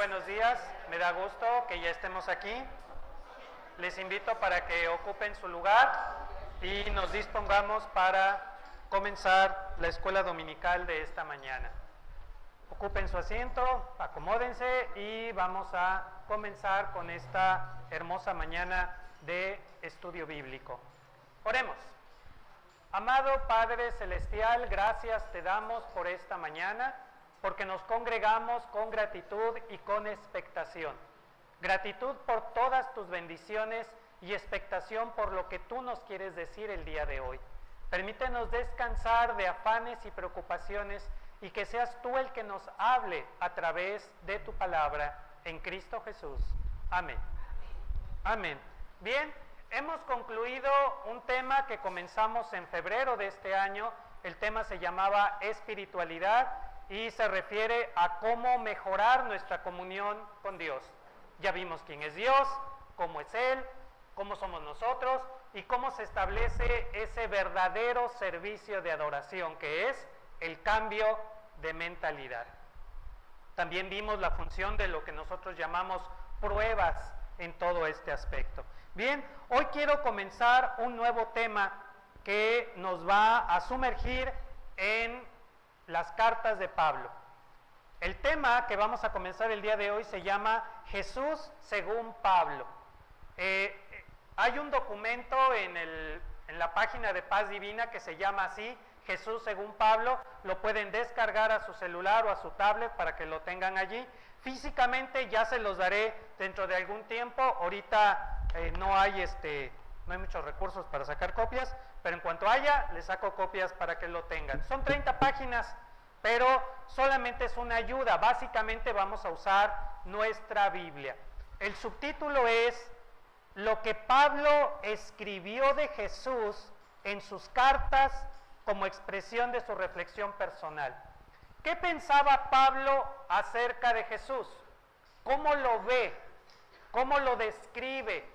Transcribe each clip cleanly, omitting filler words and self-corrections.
buenos días, me da gusto que ya estemos aquí. Les invito para que ocupen su lugar y nos dispongamos para comenzar la escuela dominical de esta mañana. Ocupen su asiento, acomódense y vamos a comenzar con esta hermosa mañana de estudio bíblico. Oremos. Amado Padre Celestial, gracias te damos por esta mañana, porque nos congregamos con gratitud y con expectación. Gratitud por todas tus bendiciones y expectación por lo que tú nos quieres decir el día de hoy. Permítenos descansar de afanes y preocupaciones y que seas tú el que nos hable a través de tu palabra en Cristo Jesús. Amén. Amén. Bien, hemos concluido un tema que comenzamos en febrero de este año. El tema se llamaba espiritualidad y se refiere a cómo mejorar nuestra comunión con Dios. Ya vimos quién es Dios, cómo es Él, cómo somos nosotros y cómo se establece ese verdadero servicio de adoración que es el cambio de mentalidad. También vimos la función de lo que nosotros llamamos pruebas en todo este aspecto. Bien, hoy quiero comenzar un nuevo tema que nos va a sumergir en las cartas de Pablo. El tema que vamos a comenzar el día de hoy se llama Jesús según Pablo. Hay un documento en la página de Paz Divina que se llama así, Jesús según Pablo. Lo pueden descargar a su celular o a su tablet para que lo tengan allí. Físicamente ya se los daré dentro de algún tiempo. Ahorita no hay muchos recursos para sacar copias, pero en cuanto haya, les saco copias para que lo tengan. Son 30 páginas, pero solamente es una ayuda. Básicamente vamos a usar nuestra Biblia. El subtítulo es lo que Pablo escribió de Jesús en sus cartas como expresión de su reflexión personal. ¿Qué pensaba Pablo acerca de Jesús? ¿Cómo lo ve? ¿Cómo lo describe?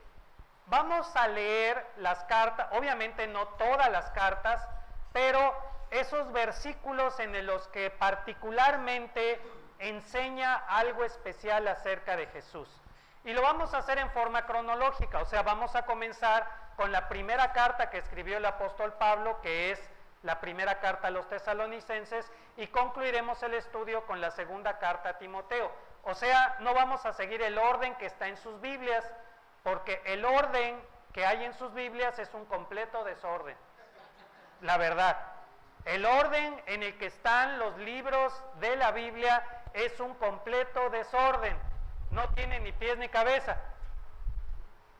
Vamos a leer las cartas, obviamente no todas las cartas, pero esos versículos en los que particularmente enseña algo especial acerca de Jesús. Y lo vamos a hacer en forma cronológica, o sea, vamos a comenzar con la primera carta que escribió el apóstol Pablo, que es la primera carta a los tesalonicenses, y concluiremos el estudio con la segunda carta a Timoteo. O sea, no vamos a seguir el orden que está en sus Biblias, porque el orden que hay en sus Biblias es un completo desorden. La verdad, el orden en el que están los libros de la Biblia es un completo desorden. No tiene ni pies ni cabeza.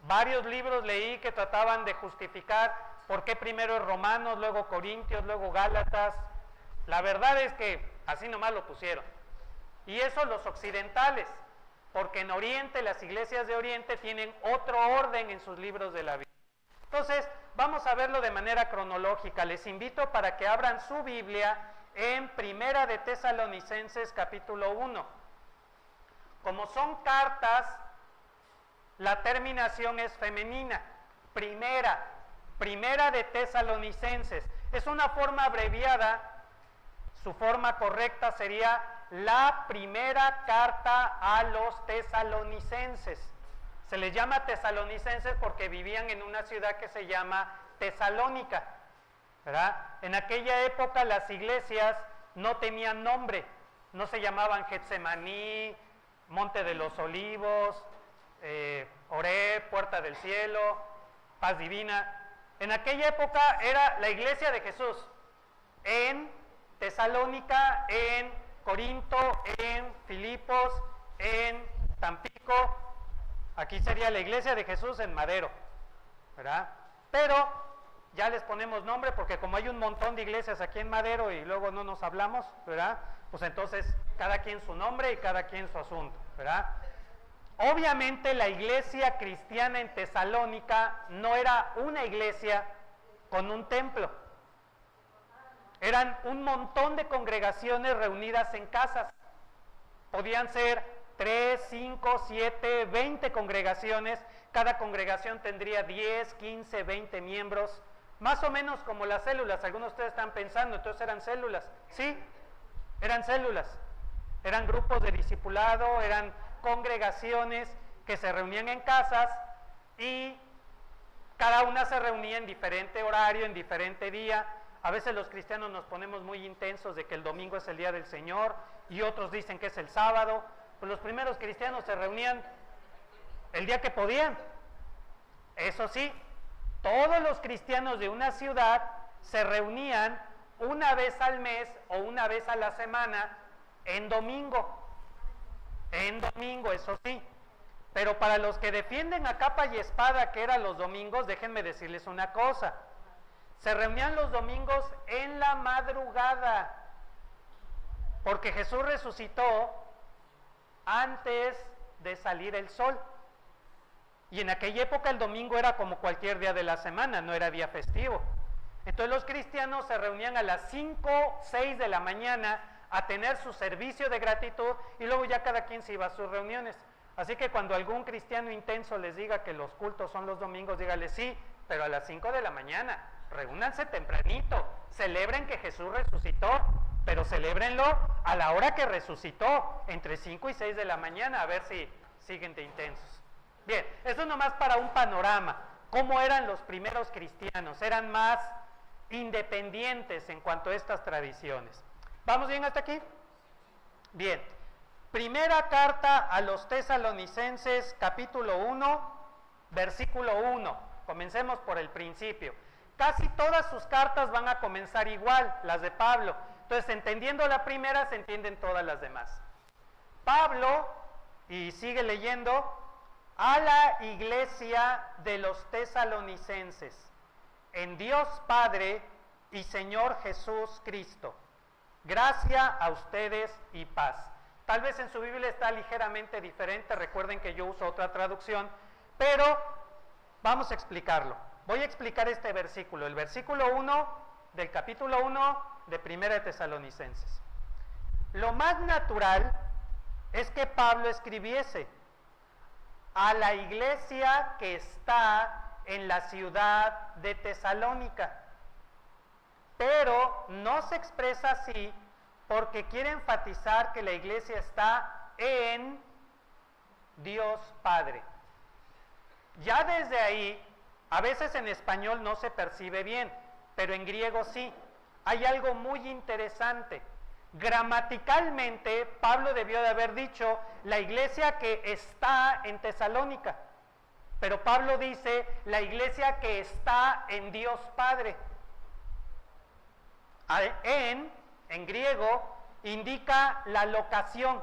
Varios libros leí que trataban de justificar por qué primero es Romanos, luego Corintios, luego Gálatas. La verdad es que así nomás lo pusieron. Y eso los occidentales, porque en Oriente, las iglesias de Oriente tienen otro orden en sus libros de la Biblia. Entonces, vamos a verlo de manera cronológica. Les invito para que abran su Biblia en Primera de Tesalonicenses capítulo 1. Como son cartas, la terminación es femenina. Primera de Tesalonicenses. Es una forma abreviada. Su forma correcta sería la primera carta a los tesalonicenses. Se les llama tesalonicenses porque vivían en una ciudad que se llama Tesalónica, ¿verdad? En aquella época las iglesias no tenían nombre, no se llamaban Getsemaní, Monte de los Olivos, Oré, Puerta del Cielo, Paz Divina. En aquella época era la iglesia de Jesús en Tesalónica, en Corinto, en Filipos, en Tampico. Aquí sería la iglesia de Jesús en Madero, ¿verdad? Pero ya les ponemos nombre porque como hay un montón de iglesias aquí en Madero y luego no nos hablamos, ¿verdad? Pues entonces cada quien su nombre y cada quien su asunto, ¿verdad? Obviamente la iglesia cristiana en Tesalónica no era una iglesia con un templo. Eran un montón de congregaciones reunidas en casas. Podían ser 3, 5, 7, 20 congregaciones. Cada congregación tendría 10, 15, 20 miembros. Más o menos como las células. Algunos de ustedes están pensando, entonces eran células. Sí, eran células. Eran grupos de discipulado, eran congregaciones que se reunían en casas y cada una se reunía en diferente horario, en diferente día. A veces los cristianos nos ponemos muy intensos de que el domingo es el día del Señor y otros dicen que es el sábado. Pues los primeros cristianos se reunían el día que podían. Eso sí, todos los cristianos de una ciudad se reunían una vez al mes o una vez a la semana en domingo. En domingo, eso sí. Pero para los que defienden a capa y espada que eran los domingos, déjenme decirles una cosa. Se reunían los domingos en la madrugada, porque Jesús resucitó antes de salir el sol. Y en aquella época el domingo era como cualquier día de la semana, no era día festivo. Entonces los cristianos se reunían a las 5, 6 de la mañana a tener su servicio de gratitud y luego ya cada quien se iba a sus reuniones. Así que cuando algún cristiano intenso les diga que los cultos son los domingos, dígale sí, pero a las 5 de la mañana, reúnanse tempranito, celebren que Jesús resucitó, pero celébrenlo a la hora que resucitó, entre 5 y 6 de la mañana, a ver si siguen de intensos. Bien, eso es nomás para un panorama, cómo eran los primeros cristianos, eran más independientes en cuanto a estas tradiciones. ¿Vamos bien hasta aquí? Bien, primera carta a los Tesalonicenses, capítulo 1, versículo 1. Comencemos por el principio. Casi todas sus cartas van a comenzar igual, las de Pablo. Entonces, entendiendo la primera, se entienden todas las demás. Pablo, y sigue leyendo, a la iglesia de los tesalonicenses, en Dios Padre y Señor Jesús Cristo, gracia a ustedes y paz. Tal vez en su Biblia está ligeramente diferente, recuerden que yo uso otra traducción, pero vamos a explicarlo. Voy a explicar este versículo, el versículo 1 del capítulo 1 de Primera de Tesalonicenses. Lo más natural es que Pablo escribiese a la iglesia que está en la ciudad de Tesalónica, pero no se expresa así porque quiere enfatizar que la iglesia está en Dios Padre. Ya desde ahí, a veces en español no se percibe bien, pero en griego sí. Hay algo muy interesante. Gramaticalmente, Pablo debió de haber dicho la iglesia que está en Tesalónica, pero Pablo dice la iglesia que está en Dios Padre. En griego indica la locación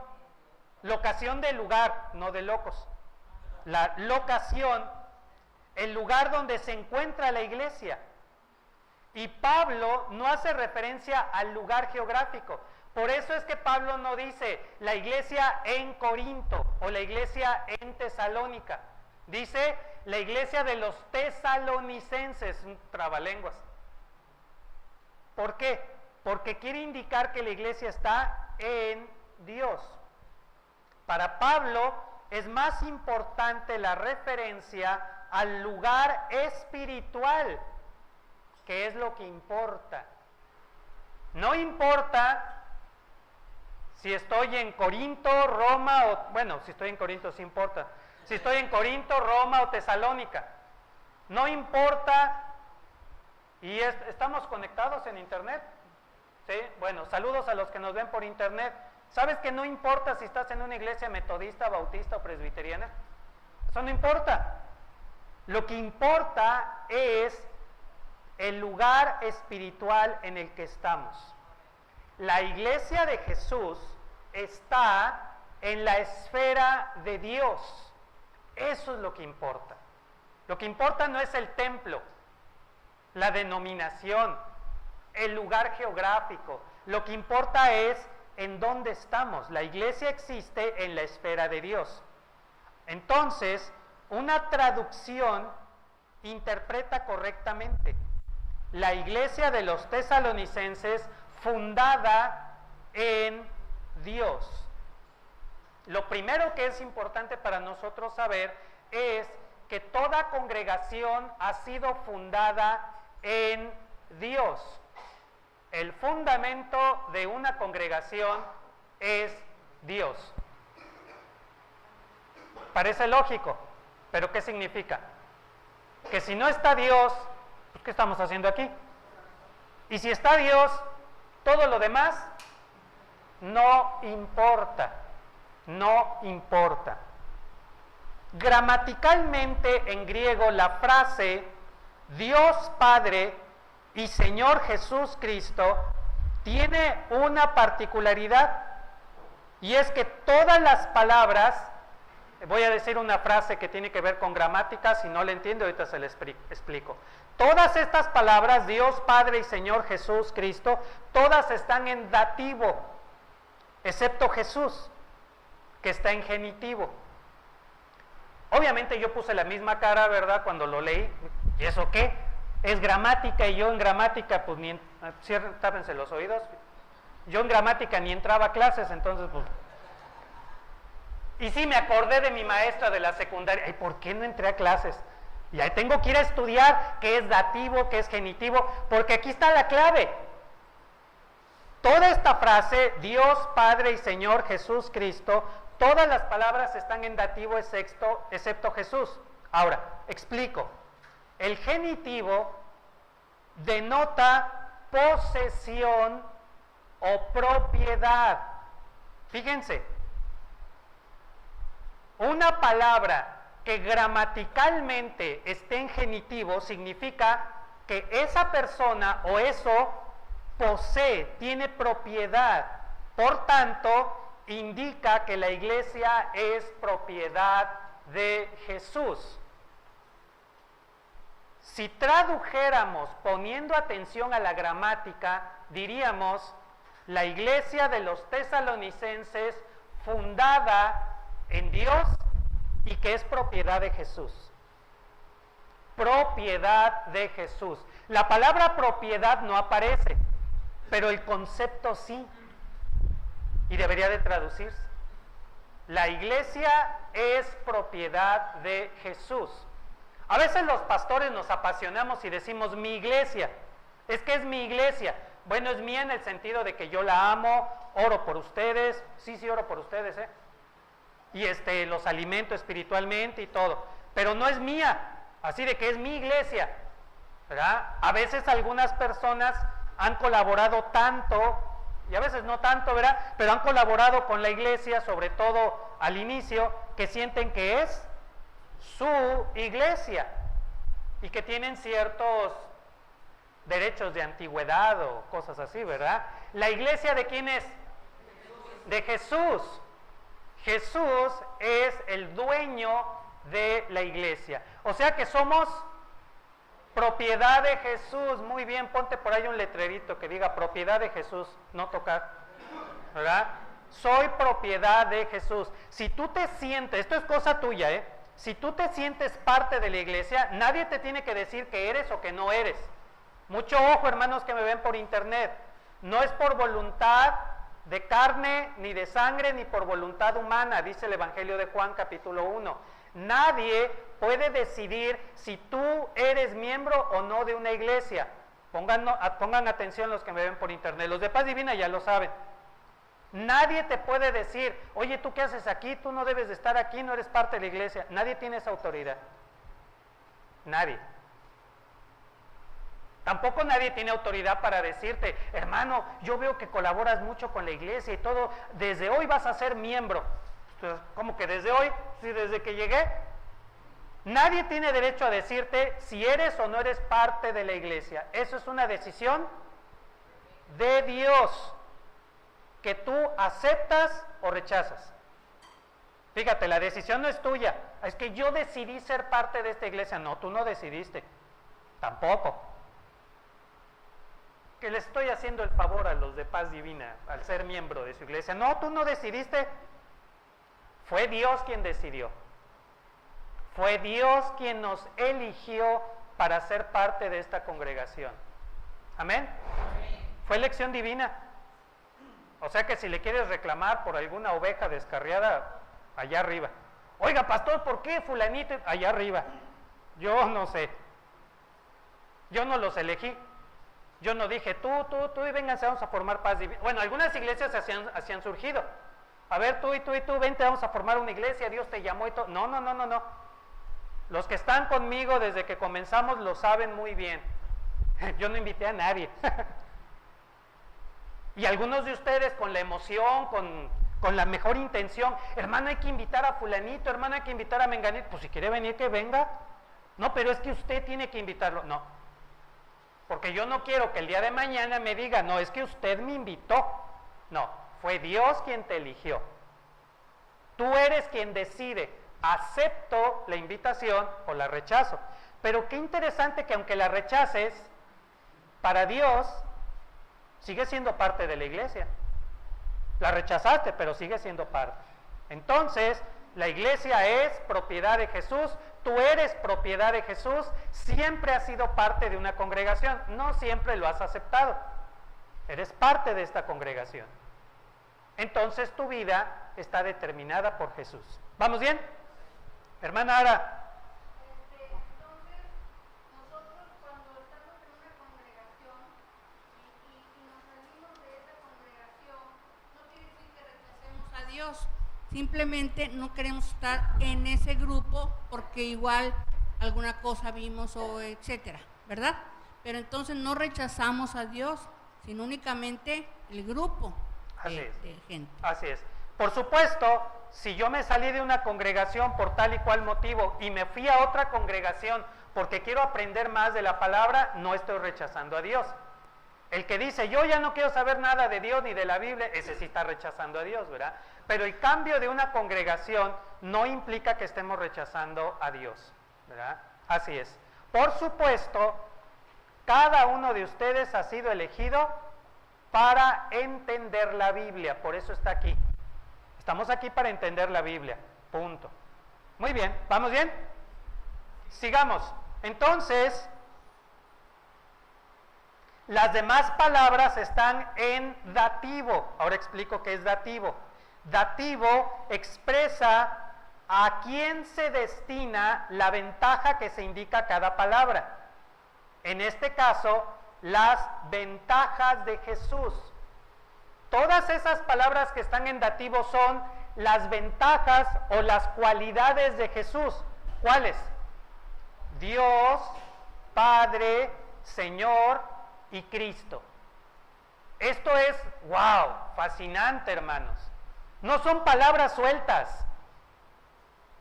del lugar, no de locos. La locación, el lugar donde se encuentra la iglesia. Y Pablo no hace referencia al lugar geográfico. Por eso es que Pablo no dice la iglesia en Corinto o la iglesia en Tesalónica. Dice la iglesia de los tesalonicenses, un trabalenguas. ¿Por qué? Porque quiere indicar que la iglesia está en Dios. Para Pablo es más importante la referencia al lugar espiritual, que es lo que importa. No importa si estoy en Corinto, Roma, o bueno, si estoy en Corinto sí importa. Si estoy en Corinto, Roma o Tesalónica. No importa, y estamos conectados en internet. ¿Sí? Bueno, saludos a los que nos ven por internet. ¿Sabes que no importa si estás en una iglesia metodista, bautista o presbiteriana? Eso no importa. Lo que importa es el lugar espiritual en el que estamos. La iglesia de Jesús está en la esfera de Dios. Eso es lo que importa. Lo que importa no es el templo, la denominación, el lugar geográfico. Lo que importa es en dónde estamos. La iglesia existe en la esfera de Dios. Entonces, una traducción interpreta correctamente. La iglesia de los tesalonicenses fundada en Dios. Lo primero que es importante para nosotros saber es que toda congregación ha sido fundada en Dios. El fundamento de una congregación es Dios. parece lógico, pero ¿qué significa? Que si no está Dios, pues, ¿qué estamos haciendo aquí? Y si está Dios, todo lo demás no importa, no importa. Gramaticalmente en griego la frase Dios Padre y Señor Jesús Cristo tiene una particularidad, y es que todas las palabras, voy a decir una frase que tiene que ver con gramática, si no la entiende ahorita se la explico. Todas estas palabras, Dios Padre y Señor Jesús Cristo, todas están en dativo, excepto Jesús, que está en genitivo. Obviamente yo puse la misma cara, ¿verdad?, cuando lo leí. ¿Y eso qué? Es gramática, y yo en gramática, pues ni... tápense los oídos. Yo en gramática ni entraba a clases, entonces pues... Y sí, me acordé de mi maestra de la secundaria. ¿Y por qué no entré a clases? Y ahí tengo que ir a estudiar qué es dativo, qué es genitivo, porque aquí está la clave. Toda esta frase, Dios Padre y Señor Jesús Cristo, todas las palabras están en dativo excepto Jesús. Ahora, explico. El genitivo denota posesión o propiedad. Fíjense, una palabra que gramaticalmente esté en genitivo significa que esa persona o eso posee, tiene propiedad. Por tanto, indica que la iglesia es propiedad de Jesús. Si tradujéramos poniendo atención a la gramática, diríamos: la iglesia de los tesalonicenses, fundada en Dios y que es propiedad de Jesús. Propiedad de Jesús. La palabra propiedad no aparece, pero el concepto sí, y debería de traducirse. La iglesia es propiedad de Jesús. A veces los pastores nos apasionamos y decimos mi iglesia, es que es mi iglesia. Bueno, es mía en el sentido de que yo la amo, oro por ustedes, sí oro por ustedes, y los alimento espiritualmente y todo, pero no es mía, así de que es mi iglesia, ¿verdad? A veces algunas personas han colaborado tanto, y a veces no tanto, ¿verdad?, pero han colaborado con la iglesia, sobre todo al inicio, que sienten que es su iglesia y que tienen ciertos derechos de antigüedad o cosas así, ¿verdad? ¿La iglesia de quién es? De Jesús. Jesús es el dueño de la iglesia. O sea que somos propiedad de Jesús. Muy bien, ponte por ahí un letrerito que diga propiedad de Jesús, no tocar, ¿verdad? Soy propiedad de Jesús. Si tú te sientes, esto es cosa tuya, si tú te sientes parte de la iglesia, nadie te tiene que decir que eres o que no eres. Mucho ojo, hermanos que me ven por internet, no es por voluntad de carne, ni de sangre, ni por voluntad humana, dice el Evangelio de Juan capítulo 1. Nadie puede decidir si tú eres miembro o no de una iglesia. Pongan atención los que me ven por internet, los de Paz Divina ya lo saben. Nadie te puede decir, oye, ¿tú qué haces aquí? Tú no debes de estar aquí, no eres parte de la iglesia. Nadie tiene esa autoridad. Nadie. Tampoco nadie tiene autoridad para decirte, hermano, yo veo que colaboras mucho con la iglesia y todo, desde hoy vas a ser miembro. Entonces, ¿cómo que desde hoy? Si desde que llegué. Nadie tiene derecho a decirte si eres o no eres parte de la iglesia. Eso es una decisión de Dios, que tú aceptas o rechazas. Fíjate, la decisión no es tuya. Es que yo decidí ser parte de esta iglesia. No, tú no decidiste. Tampoco. Que le estoy haciendo el favor a los de Paz Divina al ser miembro de su iglesia. No, tú no decidiste. Fue Dios quien decidió. Fue Dios quien nos eligió para ser parte de esta congregación. ¿Amén? Fue elección divina. O sea que si le quieres reclamar por alguna oveja descarriada, allá arriba. Oiga, pastor, ¿por qué fulanito? Allá arriba. Yo no sé. Yo no los elegí. Yo no dije, tú y vénganse, vamos a formar Paz Divina. Bueno, algunas iglesias así han surgido. a ver, tú y tú y tú, vente, vamos a formar una iglesia, Dios te llamó y todo. No, no, no, no, no. Los que están conmigo desde que comenzamos lo saben muy bien. Yo no invité a nadie. Y algunos de ustedes con la emoción, con la mejor intención, hermano, hay que invitar a fulanito, hermano, hay que invitar a menganito. Pues si quiere venir, que venga. No, pero es que usted tiene que invitarlo. No, porque yo no quiero que el día de mañana me diga, no, es que usted me invitó. No, fue Dios quien te eligió. Tú eres quien decide, acepto la invitación o la rechazo. Pero qué interesante que aunque la rechaces, para Dios sigue siendo parte de la iglesia. La rechazaste, pero sigue siendo parte. Entonces, la iglesia es propiedad de Jesús, tú eres propiedad de Jesús, siempre has sido parte de una congregación, no siempre lo has aceptado, eres parte de esta congregación. Entonces tu vida está determinada por Jesús. ¿Vamos bien? Hermana Ara. Entonces, nosotros cuando estamos en una congregación y nos salimos de esa congregación, no quiere decir que rechacemos a Dios. Simplemente no queremos estar en ese grupo porque igual alguna cosa vimos o etcétera, ¿verdad? Pero entonces no rechazamos a Dios, sino únicamente el grupo de gente. Así es. Por supuesto, si yo me salí de una congregación por tal y cual motivo y me fui a otra congregación porque quiero aprender más de la palabra, no estoy rechazando a Dios. El que dice, yo ya no quiero saber nada de Dios ni de la Biblia, ese sí está rechazando a Dios, ¿verdad? Pero el cambio de una congregación no implica que estemos rechazando a Dios, ¿verdad? Así es. Por supuesto, cada uno de ustedes ha sido elegido para entender la Biblia, por eso está aquí. Estamos aquí para entender la Biblia, punto. Muy bien, ¿vamos bien? Sigamos. Entonces, las demás palabras están en dativo. Ahora explico qué es dativo. Dativo expresa a quién se destina la ventaja que se indica cada palabra. En este caso, las ventajas de Jesús. Todas esas palabras que están en dativo son las ventajas o las cualidades de Jesús. ¿Cuáles? Dios, Padre, Señor y Cristo. Esto es, wow, fascinante, hermanos. No son palabras sueltas.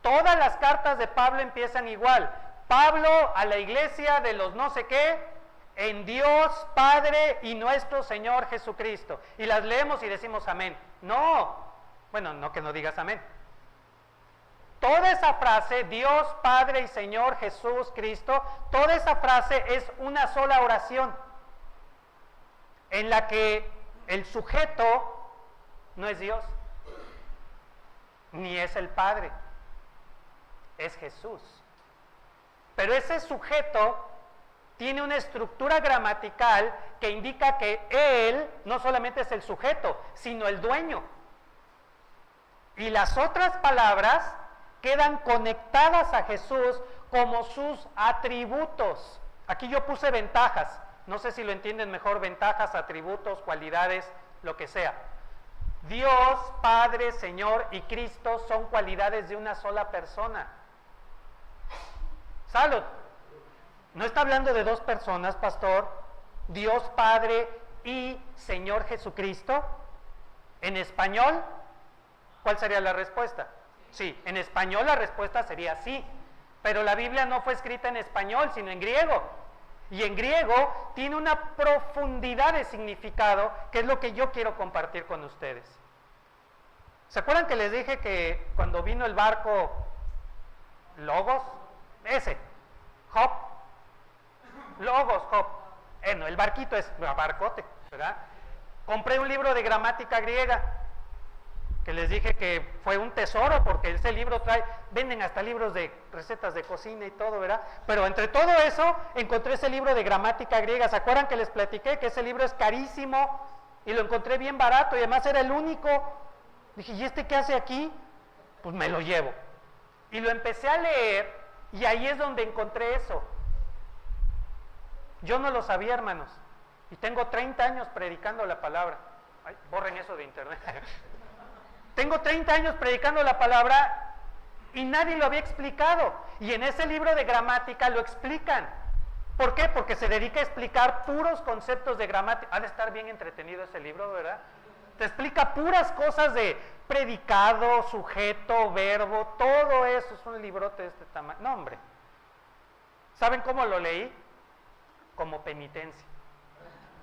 Todas las cartas de Pablo empiezan igual. Pablo a la iglesia de los no sé qué, en Dios Padre y nuestro Señor Jesucristo. Y las leemos y decimos amén. No, bueno, no que no digas amén. Toda esa frase, Dios Padre y Señor Jesús Cristo, toda esa frase es una sola oración en la que el sujeto no es Dios, ni es el Padre, es Jesús. Pero ese sujeto tiene una estructura gramatical que indica que Él no solamente es el sujeto, sino el dueño. Y las otras palabras quedan conectadas a Jesús como sus atributos. Aquí yo puse ventajas, no sé si lo entienden mejor, ventajas, atributos, cualidades, lo que sea. Dios, Padre, Señor y Cristo son cualidades de una sola persona. Salud. No está hablando de dos personas, pastor. Dios Padre y Señor Jesucristo. En español, ¿cuál sería la respuesta? Sí, en español la respuesta sería sí. Pero la Biblia no fue escrita en español, sino en griego. Y en griego tiene una profundidad de significado, que es lo que yo quiero compartir con ustedes. ¿Se acuerdan que les dije que cuando vino el barco Logos? Ese, Job. Logos, Job. No, el barquito es barcote, ¿verdad? Compré un libro de gramática griega, que les dije que fue un tesoro, porque ese libro trae, venden hasta libros de recetas de cocina y todo, ¿verdad? Pero entre todo eso, encontré ese libro de gramática griega. ¿Se acuerdan que les platiqué que ese libro es carísimo? Y lo encontré bien barato, y además era el único. Dije, ¿y este qué hace aquí? Pues me lo llevo. Y lo empecé a leer, y ahí es donde encontré eso. Yo no lo sabía, hermanos, y tengo 30 años predicando la palabra. Ay, borren eso de internet. tengo 30 años predicando la palabra y nadie lo había explicado. Y en ese libro de gramática lo explican. ¿Por qué? Porque se dedica a explicar puros conceptos de gramática. Ha de estar bien entretenido ese libro, ¿verdad? Te explica puras cosas de predicado, sujeto, verbo, todo eso. Es un librote de este tamaño. No, hombre. ¿Saben cómo lo leí? Como penitencia.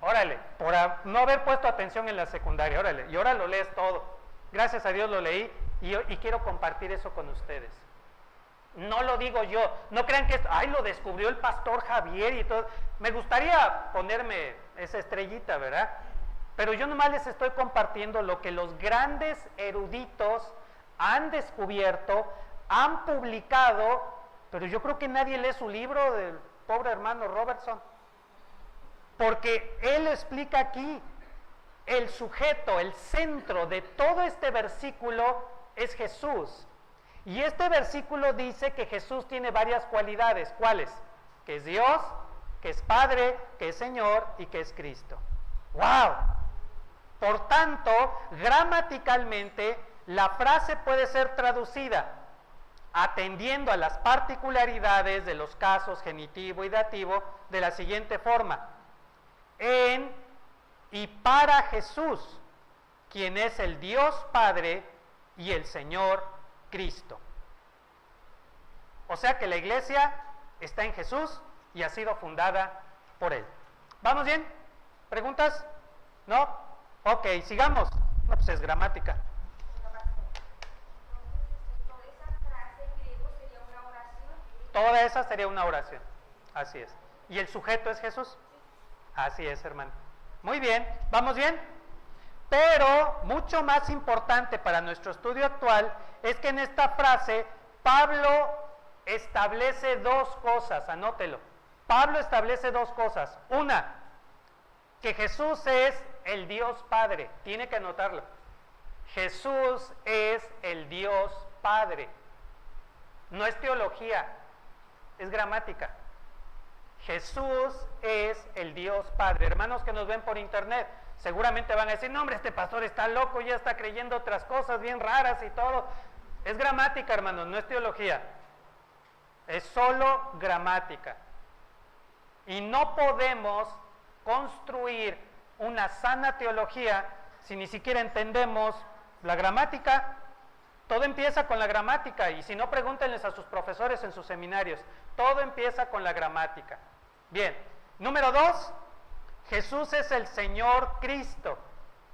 Órale, por no haber puesto atención en la secundaria, órale, y ahora lo lees todo. Gracias a Dios lo leí y quiero compartir eso con ustedes. No lo digo yo, no crean que lo descubrió el pastor Javier y todo. Me gustaría ponerme esa estrellita, ¿verdad? Pero yo nomás les estoy compartiendo lo que los grandes eruditos han descubierto, han publicado, pero yo creo que nadie lee su libro del pobre hermano Robertson. Porque él lo explica aquí. El sujeto, el centro de todo este versículo es Jesús. Y este versículo dice que Jesús tiene varias cualidades. ¿Cuáles? Que es Dios, que es Padre, que es Señor y que es Cristo. ¡Wow! Por tanto, gramaticalmente, la frase puede ser traducida atendiendo a las particularidades de los casos genitivo y dativo de la siguiente forma: en y para Jesús, quien es el Dios Padre y el Señor Cristo. O sea que la iglesia está en Jesús y ha sido fundada por Él. ¿Vamos bien? ¿Preguntas? ¿No? Ok, sigamos. No, pues es gramática. Toda esa sería una oración. Así es. ¿Y el sujeto es Jesús? Así es, hermano. Muy bien, ¿vamos bien? Pero mucho más importante para nuestro estudio actual es que en esta frase Pablo establece dos cosas, anótelo. Pablo establece dos cosas. Una, que Jesús es el Dios Padre. Tiene que anotarlo. Jesús es el Dios Padre. No es teología, es gramática. Jesús es el Dios Padre. Hermanos que nos ven por internet, seguramente van a decir, no hombre, este pastor está loco, ya está creyendo otras cosas bien raras y todo. Es gramática, hermanos, no es teología. Es solo gramática. Y no podemos construir una sana teología si ni siquiera entendemos la gramática. Todo empieza con la gramática, y si no, pregúntenles a sus profesores en sus seminarios. Todo empieza con la gramática. Bien, número 2, Jesús es el Señor Cristo.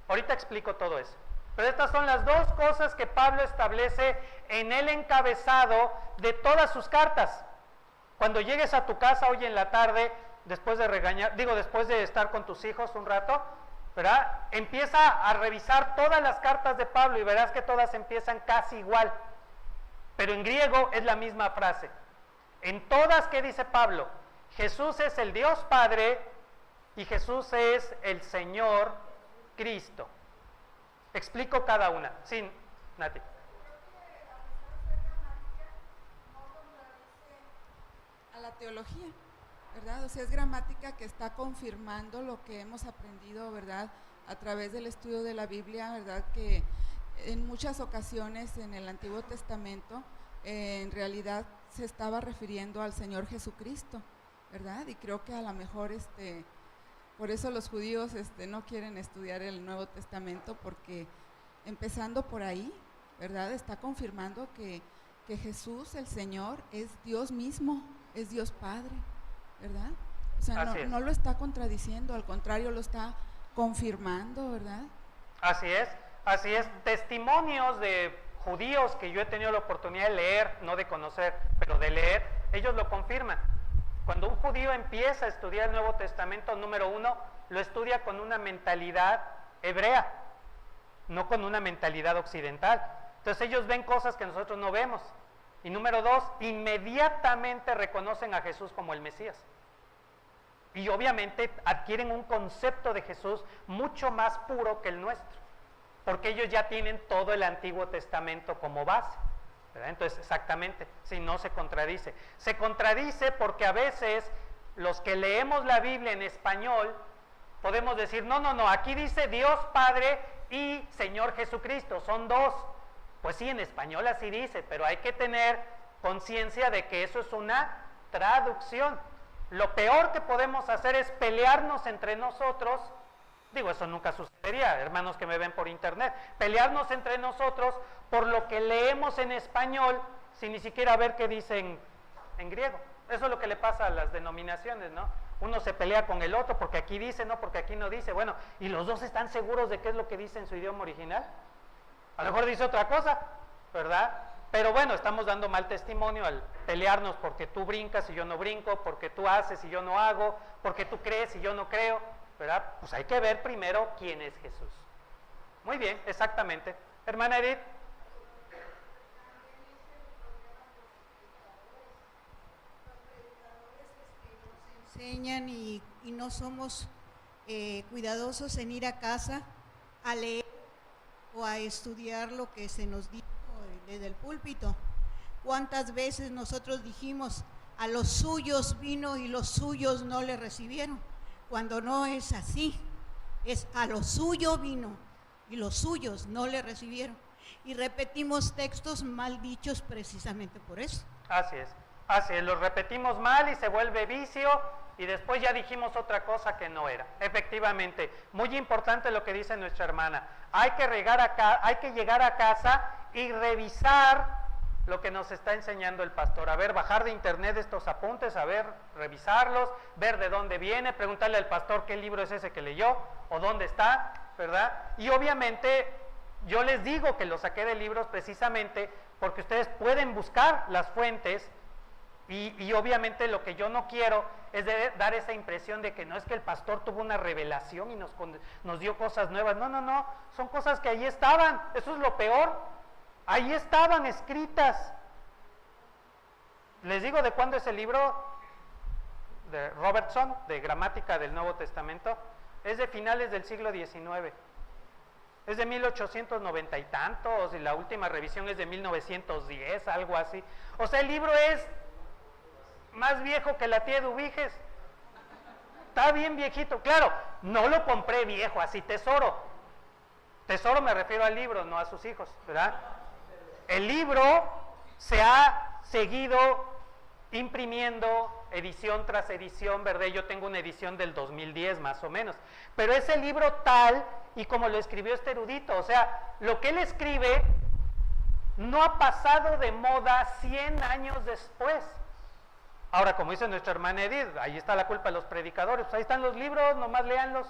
Ahorita explico todo eso. Pero estas son las dos cosas que Pablo establece en el encabezado de todas sus cartas. Cuando llegues a tu casa hoy en la tarde, después de estar con tus hijos un rato, ¿verdad? Empieza a revisar todas las cartas de Pablo y verás que todas empiezan casi igual. Pero en griego es la misma frase. En todas, ¿qué dice Pablo? Jesús es el Dios Padre y Jesús es el Señor Cristo. Explico cada una. Sí, Nati. A la teología, ¿verdad? O sea, es gramática que está confirmando lo que hemos aprendido, ¿verdad? A través del estudio de la Biblia, ¿verdad? Que en muchas ocasiones en el Antiguo Testamento en realidad se estaba refiriendo al Señor Jesucristo, ¿verdad? Y creo que a lo mejor por eso los judíos no quieren estudiar el Nuevo Testamento, porque empezando por ahí, ¿verdad? Está confirmando que Jesús, el Señor, es Dios mismo, es Dios Padre, ¿verdad? O sea, no lo está contradiciendo, al contrario, lo está confirmando, ¿verdad? Así es. Testimonios de judíos que yo he tenido la oportunidad de leer, no de conocer, pero de leer, ellos lo confirman. Cuando un judío empieza a estudiar el Nuevo Testamento, número 1, lo estudia con una mentalidad hebrea, no con una mentalidad occidental. Entonces ellos ven cosas que nosotros no vemos. Y número 2, inmediatamente reconocen a Jesús como el Mesías. Y obviamente adquieren un concepto de Jesús mucho más puro que el nuestro, porque ellos ya tienen todo el Antiguo Testamento como base, ¿verdad? Entonces, exactamente, si no se contradice. Se contradice porque a veces los que leemos la Biblia en español podemos decir, no, aquí dice Dios Padre y Señor Jesucristo, son dos. Pues sí, en español así dice, pero hay que tener conciencia de que eso es una traducción. Lo peor que podemos hacer es pelearnos entre nosotros. Digo, eso nunca sucedería, hermanos que me ven por internet, pelearnos entre nosotros por lo que leemos en español sin ni siquiera ver qué dicen en griego. Eso es lo que le pasa a las denominaciones, ¿no? Uno se pelea con el otro porque aquí dice, no, porque aquí no dice. Bueno, ¿y los dos están seguros de qué es lo que dice en su idioma original? A lo mejor dice otra cosa, ¿verdad? Pero bueno, estamos dando mal testimonio al pelearnos porque tú brincas y yo no brinco, porque tú haces y yo no hago, porque tú crees y yo no creo, ¿verdad? Pues hay que ver primero quién es Jesús. Muy bien, exactamente. Hermana Edith. Enseñan y no somos cuidadosos en ir a casa a leer o a estudiar lo que se nos dijo desde el púlpito. ¿Cuántas veces nosotros dijimos, a los suyos vino y los suyos no le recibieron? Cuando no es así, es a lo suyo vino y los suyos no le recibieron. Y repetimos textos mal dichos precisamente por eso. Así es, los repetimos mal y se vuelve vicio y después ya dijimos otra cosa que no era. Efectivamente, muy importante lo que dice nuestra hermana. Hay que llegar a casa y revisar lo que nos está enseñando el pastor. A ver, bajar de internet estos apuntes, a ver, revisarlos, ver de dónde viene, preguntarle al pastor qué libro es ese que leyó o dónde está, ¿verdad? Y obviamente yo les digo que lo saqué de libros precisamente porque ustedes pueden buscar las fuentes y obviamente lo que yo no quiero es dar esa impresión de que no es que el pastor tuvo una revelación y nos dio cosas nuevas. No, son cosas que ahí estaban, eso es lo peor. Ahí estaban escritas. Les digo de cuándo es el libro de Robertson, de Gramática del Nuevo Testamento. Es de finales del siglo XIX. Es de 1890 y tantos, y la última revisión es de 1910, algo así. O sea, el libro es más viejo que la tía de Ubiges. Está bien viejito. Claro, no lo compré viejo, así tesoro. Tesoro me refiero al libro, no a sus hijos, ¿verdad? El libro se ha seguido imprimiendo edición tras edición, ¿verdad? Yo tengo una edición del 2010 más o menos, pero es el libro tal y como lo escribió este erudito, o sea, lo que él escribe no ha pasado de moda 100 años después. Ahora, como dice nuestra hermana Edith, ahí está la culpa de los predicadores, pues ahí están los libros, nomás léanlos,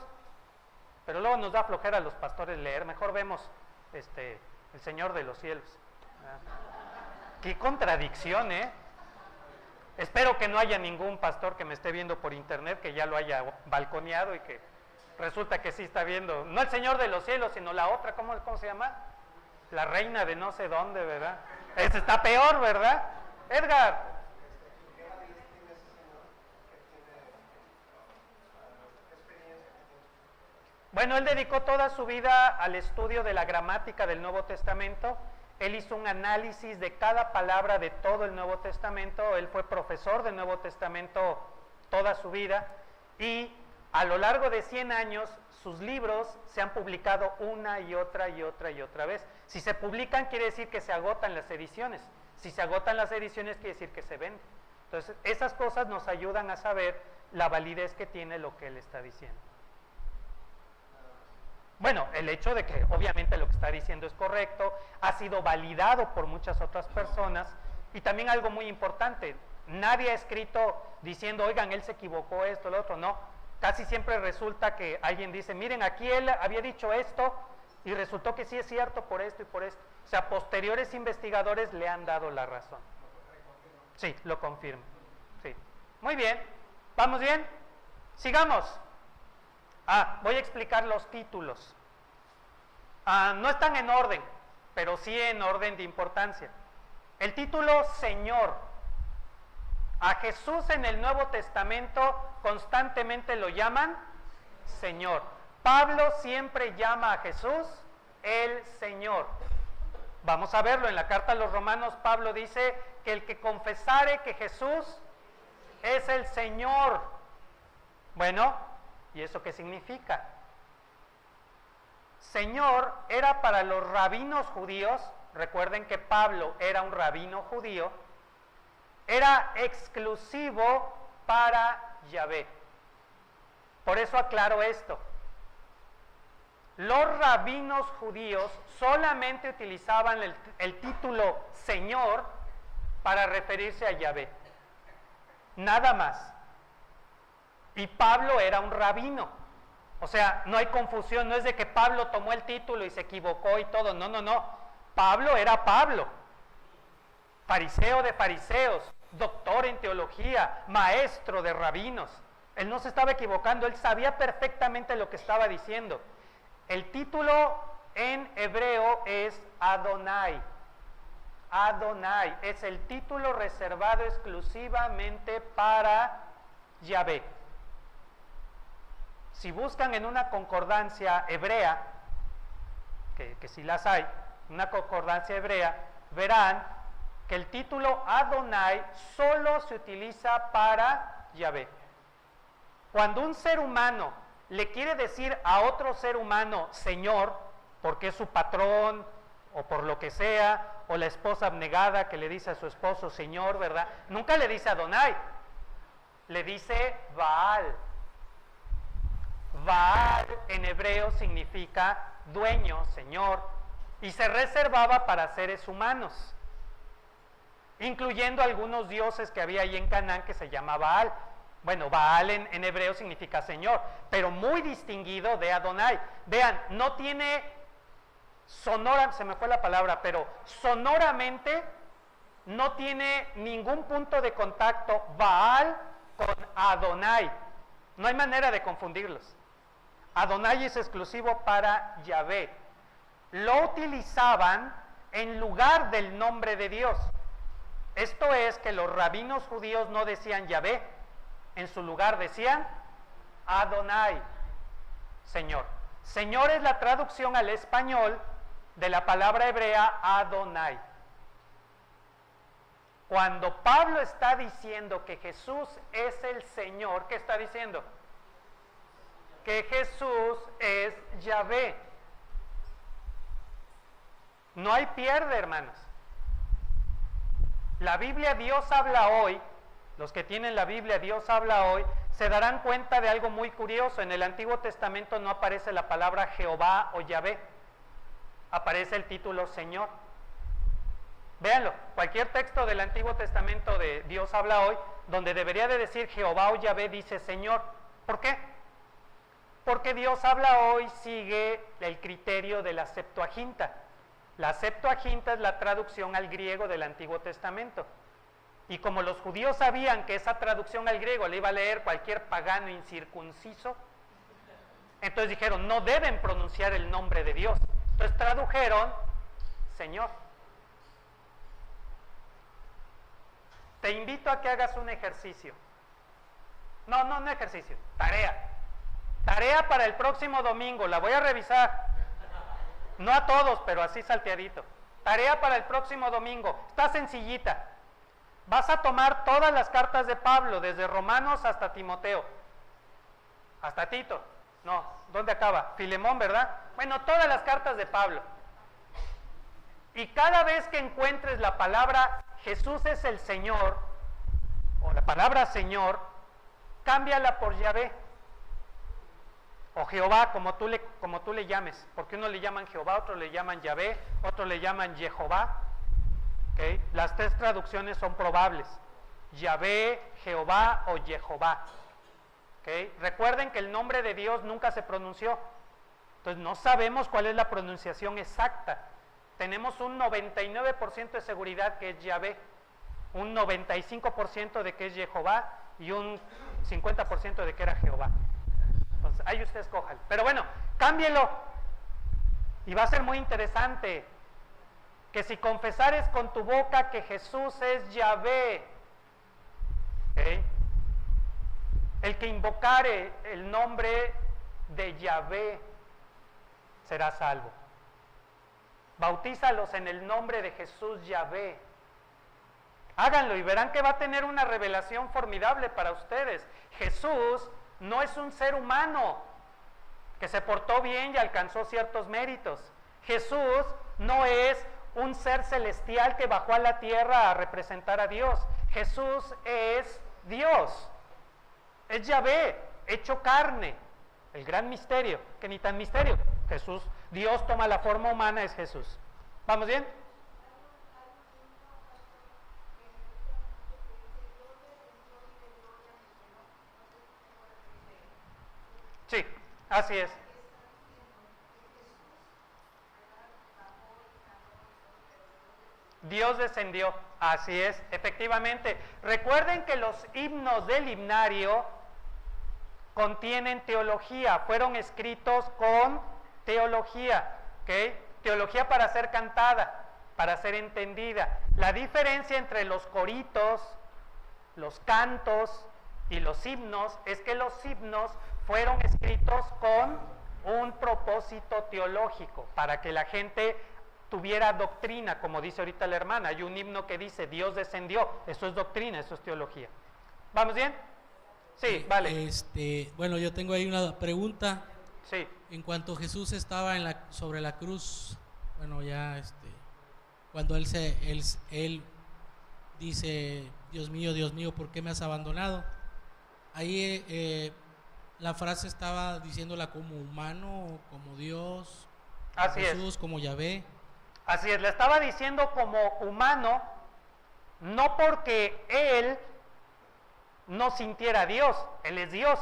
pero luego nos da flojera a los pastores leer, mejor vemos El Señor de los Cielos. Qué contradicción, ¿eh? Espero que no haya ningún pastor que me esté viendo por internet que ya lo haya balconeado y que resulta que sí está viendo, no El Señor de los Cielos, sino la otra, ¿cómo se llama? La reina de no sé dónde, ¿verdad? Ese está peor, ¿verdad? Edgar. Bueno, él dedicó toda su vida al estudio de la gramática del Nuevo Testamento. Él hizo un análisis de cada palabra de todo el Nuevo Testamento. Él fue profesor del Nuevo Testamento toda su vida y a lo largo de 100 años sus libros se han publicado una y otra vez. Si se publican quiere decir que se agotan las ediciones. Si se agotan las ediciones quiere decir que se venden. Entonces, esas cosas nos ayudan a saber la validez que tiene lo que él está diciendo. Bueno, el hecho de que obviamente lo que está diciendo es correcto, ha sido validado por muchas otras personas y también algo muy importante, nadie ha escrito diciendo, oigan, él se equivocó esto, lo otro, no. Casi siempre resulta que alguien dice, miren, aquí él había dicho esto y resultó que sí es cierto por esto y por esto. O sea, posteriores investigadores le han dado la razón. Sí, lo confirmo. Sí. Muy bien, ¿vamos bien? Sigamos. Voy a explicar los títulos. No están en orden, pero sí en orden de importancia. El título Señor. A Jesús en el Nuevo Testamento constantemente lo llaman Señor. Pablo siempre llama a Jesús el Señor. Vamos a verlo en la carta a los Romanos. Pablo dice que el que confesare que Jesús es el Señor. Bueno, ¿y eso qué significa? Señor era para los rabinos judíos, recuerden que Pablo era un rabino judío, era exclusivo para Yahvé. Por eso aclaro esto. Los rabinos judíos solamente utilizaban el título Señor para referirse a Yahvé. Nada más. Y Pablo era un rabino. O sea, no hay confusión, no es de que Pablo tomó el título y se equivocó y todo. No, no, no. Pablo era Pablo. Fariseo de fariseos, doctor en teología, maestro de rabinos. Él no se estaba equivocando, él sabía perfectamente lo que estaba diciendo. El título en hebreo es Adonai. Adonai es el título reservado exclusivamente para Yahvé. Si buscan en una concordancia hebrea, que si las hay, una concordancia hebrea, verán que el título Adonai solo se utiliza para Yahvé. Cuando un ser humano le quiere decir a otro ser humano Señor, porque es su patrón o por lo que sea, o la esposa abnegada que le dice a su esposo Señor, ¿verdad? Nunca le dice Adonai, le dice Baal. Baal en hebreo significa dueño, señor, y se reservaba para seres humanos, incluyendo algunos dioses que había ahí en Canaán que se llama Baal. Bueno, Baal en hebreo significa señor, pero muy distinguido de Adonai. Vean, no tiene sonora, se me fue la palabra, pero sonoramente no tiene ningún punto de contacto Baal con Adonai. No hay manera de confundirlos. Adonai es exclusivo para Yahvé. Lo utilizaban en lugar del nombre de Dios. Esto es que los rabinos judíos no decían Yahvé, en su lugar decían Adonai, Señor. Señor es la traducción al español de la palabra hebrea Adonai. Cuando Pablo está diciendo que Jesús es el Señor, ¿qué está diciendo? Que Jesús es Yahvé. No hay pierde, hermanos. La Biblia Dios habla hoy, los que tienen la Biblia Dios habla hoy, se darán cuenta de algo muy curioso. En el Antiguo Testamento no aparece la palabra Jehová o Yahvé, aparece el título Señor. Véanlo, cualquier texto del Antiguo Testamento de Dios habla hoy, donde debería de decir Jehová o Yahvé, dice Señor. ¿Por qué? Porque Dios habla hoy, sigue el criterio de la Septuaginta. La Septuaginta es la traducción al griego del Antiguo Testamento. Y como los judíos sabían que esa traducción al griego le iba a leer cualquier pagano incircunciso, entonces dijeron, no deben pronunciar el nombre de Dios. Entonces tradujeron Señor. Te invito a que hagas un ejercicio. No ejercicio, tarea. Tarea para el próximo domingo, la voy a revisar. No a todos, pero así salteadito. Tarea para el próximo domingo, está sencillita. Vas a tomar todas las cartas de Pablo, desde Romanos hasta Timoteo. Hasta Tito. No, ¿dónde acaba? Filemón, ¿verdad? Bueno, todas las cartas de Pablo. Y cada vez que encuentres la palabra Jesús es el Señor, o la palabra Señor, cámbiala por Yahvé. O Jehová, como tú le llames, porque uno le llaman Jehová, otro le llaman Yahvé, otro le llaman Jehová. ¿Okay? Las tres traducciones son probables: Yahvé, Jehová o Jehová. ¿Okay? Recuerden que el nombre de Dios nunca se pronunció, entonces no sabemos cuál es la pronunciación exacta. Tenemos un 99% de seguridad que es Yahvé, un 95% de que es Jehová y un 50% de que era Jehová. Entonces, ahí usted escoja. Pero bueno, cámbielo. Y va a ser muy interesante que si confesares con tu boca que Jesús es Yahvé, ¿okay? El que invocare el nombre de Yahvé será salvo. Bautízalos en el nombre de Jesús Yahvé. Háganlo y verán que va a tener una revelación formidable para ustedes. Jesús no es un ser humano. que se portó bien y alcanzó ciertos méritos. Jesús no es un ser celestial que bajó a la tierra a representar a Dios. Jesús es Dios, es Yahvé, hecho carne, el gran misterio, que ni tan misterio. Jesús, Dios toma la forma humana, es Jesús. ¿Vamos bien? Sí, así es. Dios descendió, así es, efectivamente. Recuerden que los himnos del himnario contienen teología, fueron escritos con teología, ¿ok? Teología para ser cantada, para ser entendida. La diferencia entre los coritos, los cantos y los himnos es que los himnos fueron escritos con un propósito teológico, para que la gente tuviera doctrina, como dice ahorita la hermana. Hay un himno que dice Dios descendió, eso es doctrina, eso es teología. ¿Vamos bien? Sí, vale. Bueno, yo tengo ahí una pregunta. Sí. En cuanto Jesús estaba sobre la cruz, bueno, ya cuando él dice, Dios mío, ¿por qué me has abandonado? Ahí la frase estaba diciéndola como humano, como Dios, Así Jesús, es. como Yahvé. Así es, le estaba diciendo como humano, no porque él no sintiera a Dios, él es Dios,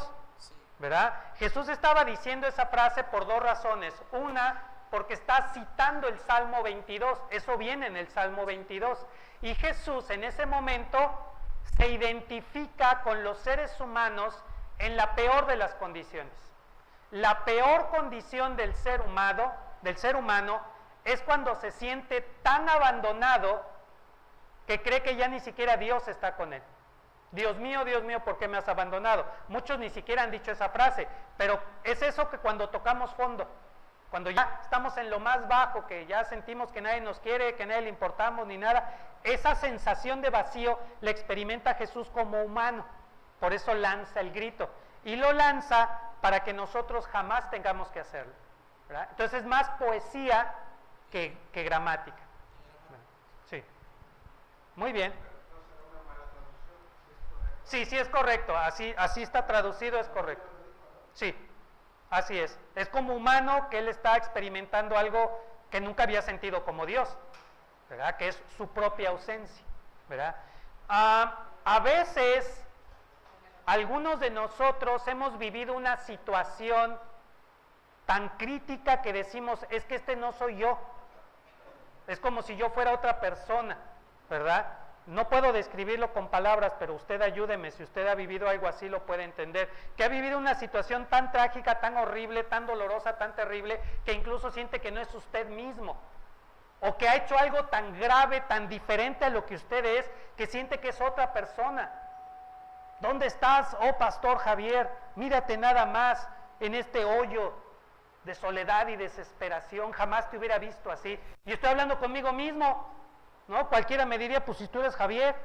¿verdad? Jesús estaba diciendo esa frase por dos razones. Una, porque está citando el Salmo 22, eso viene en el Salmo 22, y Jesús en ese momento se identifica con los seres humanos en la peor de las condiciones. La peor condición del ser humano es cuando se siente tan abandonado que cree que ya ni siquiera Dios está con él. Dios mío, ¿por qué me has abandonado? Muchos ni siquiera han dicho esa frase, pero es eso que cuando tocamos fondo, cuando ya estamos en lo más bajo, que ya sentimos que nadie nos quiere, que nadie le importamos ni nada, esa sensación de vacío la experimenta Jesús como humano, por eso lanza el grito, y lo lanza para que nosotros jamás tengamos que hacerlo, ¿verdad? Entonces es más poesía que gramática. Sí. Muy bien. Sí, es correcto, así está traducido, es correcto. Sí, así es. Es como humano que él está experimentando algo que nunca había sentido como Dios, ¿verdad? Que es su propia ausencia, ¿verdad? A veces, algunos de nosotros hemos vivido una situación tan crítica que decimos, es que no soy yo. Es como si yo fuera otra persona, ¿verdad? No puedo describirlo con palabras, pero usted ayúdeme, si usted ha vivido algo así lo puede entender, que ha vivido una situación tan trágica, tan horrible, tan dolorosa, tan terrible, que incluso siente que no es usted mismo, o que ha hecho algo tan grave, tan diferente a lo que usted es, que siente que es otra persona. ¿Dónde estás, oh pastor Javier? Mírate nada más en este hoyo de soledad y desesperación, jamás te hubiera visto así. Y estoy hablando conmigo mismo, ¿no? Cualquiera me diría, pues si tú eres Javier,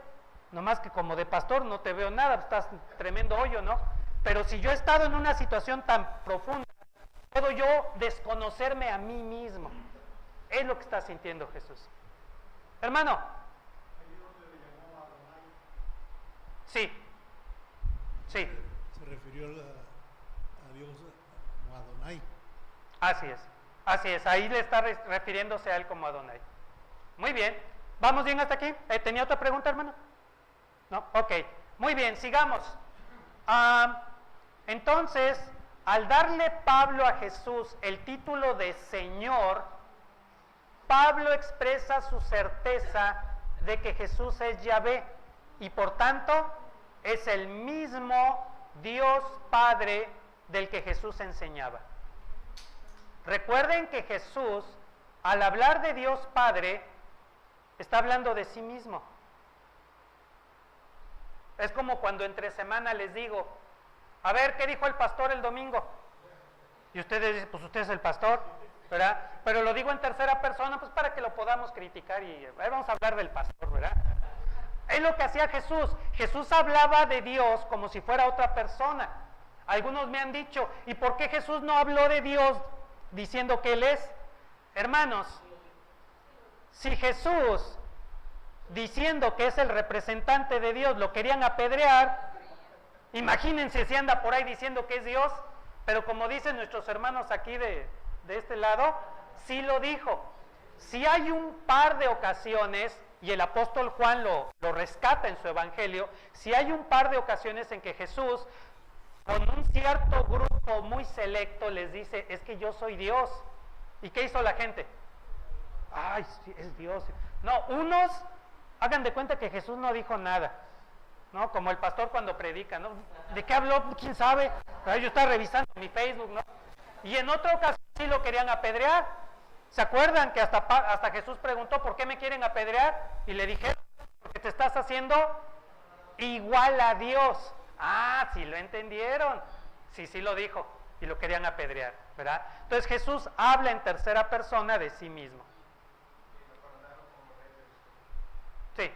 nomás que como de pastor no te veo nada, estás tremendo hoyo, ¿no? Pero si yo he estado en una situación tan profunda, puedo yo desconocerme a mí mismo. Es lo que está sintiendo Jesús. Hermano. Sí. Sí. Se refirió a Dios como Adonai. Así es, ahí le está refiriéndose a él como Adonai. Muy bien, ¿vamos bien hasta aquí? ¿Tenía otra pregunta, hermano? ¿No? Ok, muy bien, sigamos. Entonces, al darle Pablo a Jesús el título de Señor, Pablo expresa su certeza de que Jesús es Yahvé y por tanto es el mismo Dios Padre del que Jesús enseñaba. Recuerden que Jesús, al hablar de Dios Padre, está hablando de sí mismo. Es como cuando entre semana les digo, a ver, ¿qué dijo el pastor el domingo? Y ustedes dicen, pues usted es el pastor, ¿verdad? Pero lo digo en tercera persona, pues para que lo podamos criticar y vamos a hablar del pastor, ¿verdad? Es lo que hacía Jesús. Jesús hablaba de Dios como si fuera otra persona. Algunos me han dicho, ¿y por qué Jesús no habló de Dios diciendo que Él es? Hermanos, si Jesús, diciendo que es el representante de Dios, lo querían apedrear, imagínense si anda por ahí diciendo que es Dios, pero como dicen nuestros hermanos aquí de este lado, sí lo dijo. Si hay un par de ocasiones, y el apóstol Juan lo rescata en su evangelio, si hay un par de ocasiones en que Jesús, con un cierto grupo muy selecto, les dice, es que yo soy Dios. ¿Y qué hizo la gente? Ay, sí, es Dios. No, unos, hagan de cuenta que Jesús no dijo nada, ¿no? Como el pastor cuando predica, ¿no? ¿De qué habló? ¿Quién sabe? Yo estaba revisando mi Facebook, ¿no? Y en otra ocasión sí lo querían apedrear. ¿Se acuerdan que hasta Jesús preguntó, ¿por qué me quieren apedrear? Y le dijeron, porque te estás haciendo igual a Dios. Ah, sí lo entendieron. Sí lo dijo. Y lo querían apedrear, ¿verdad? Entonces Jesús habla en tercera persona de sí mismo. Sí,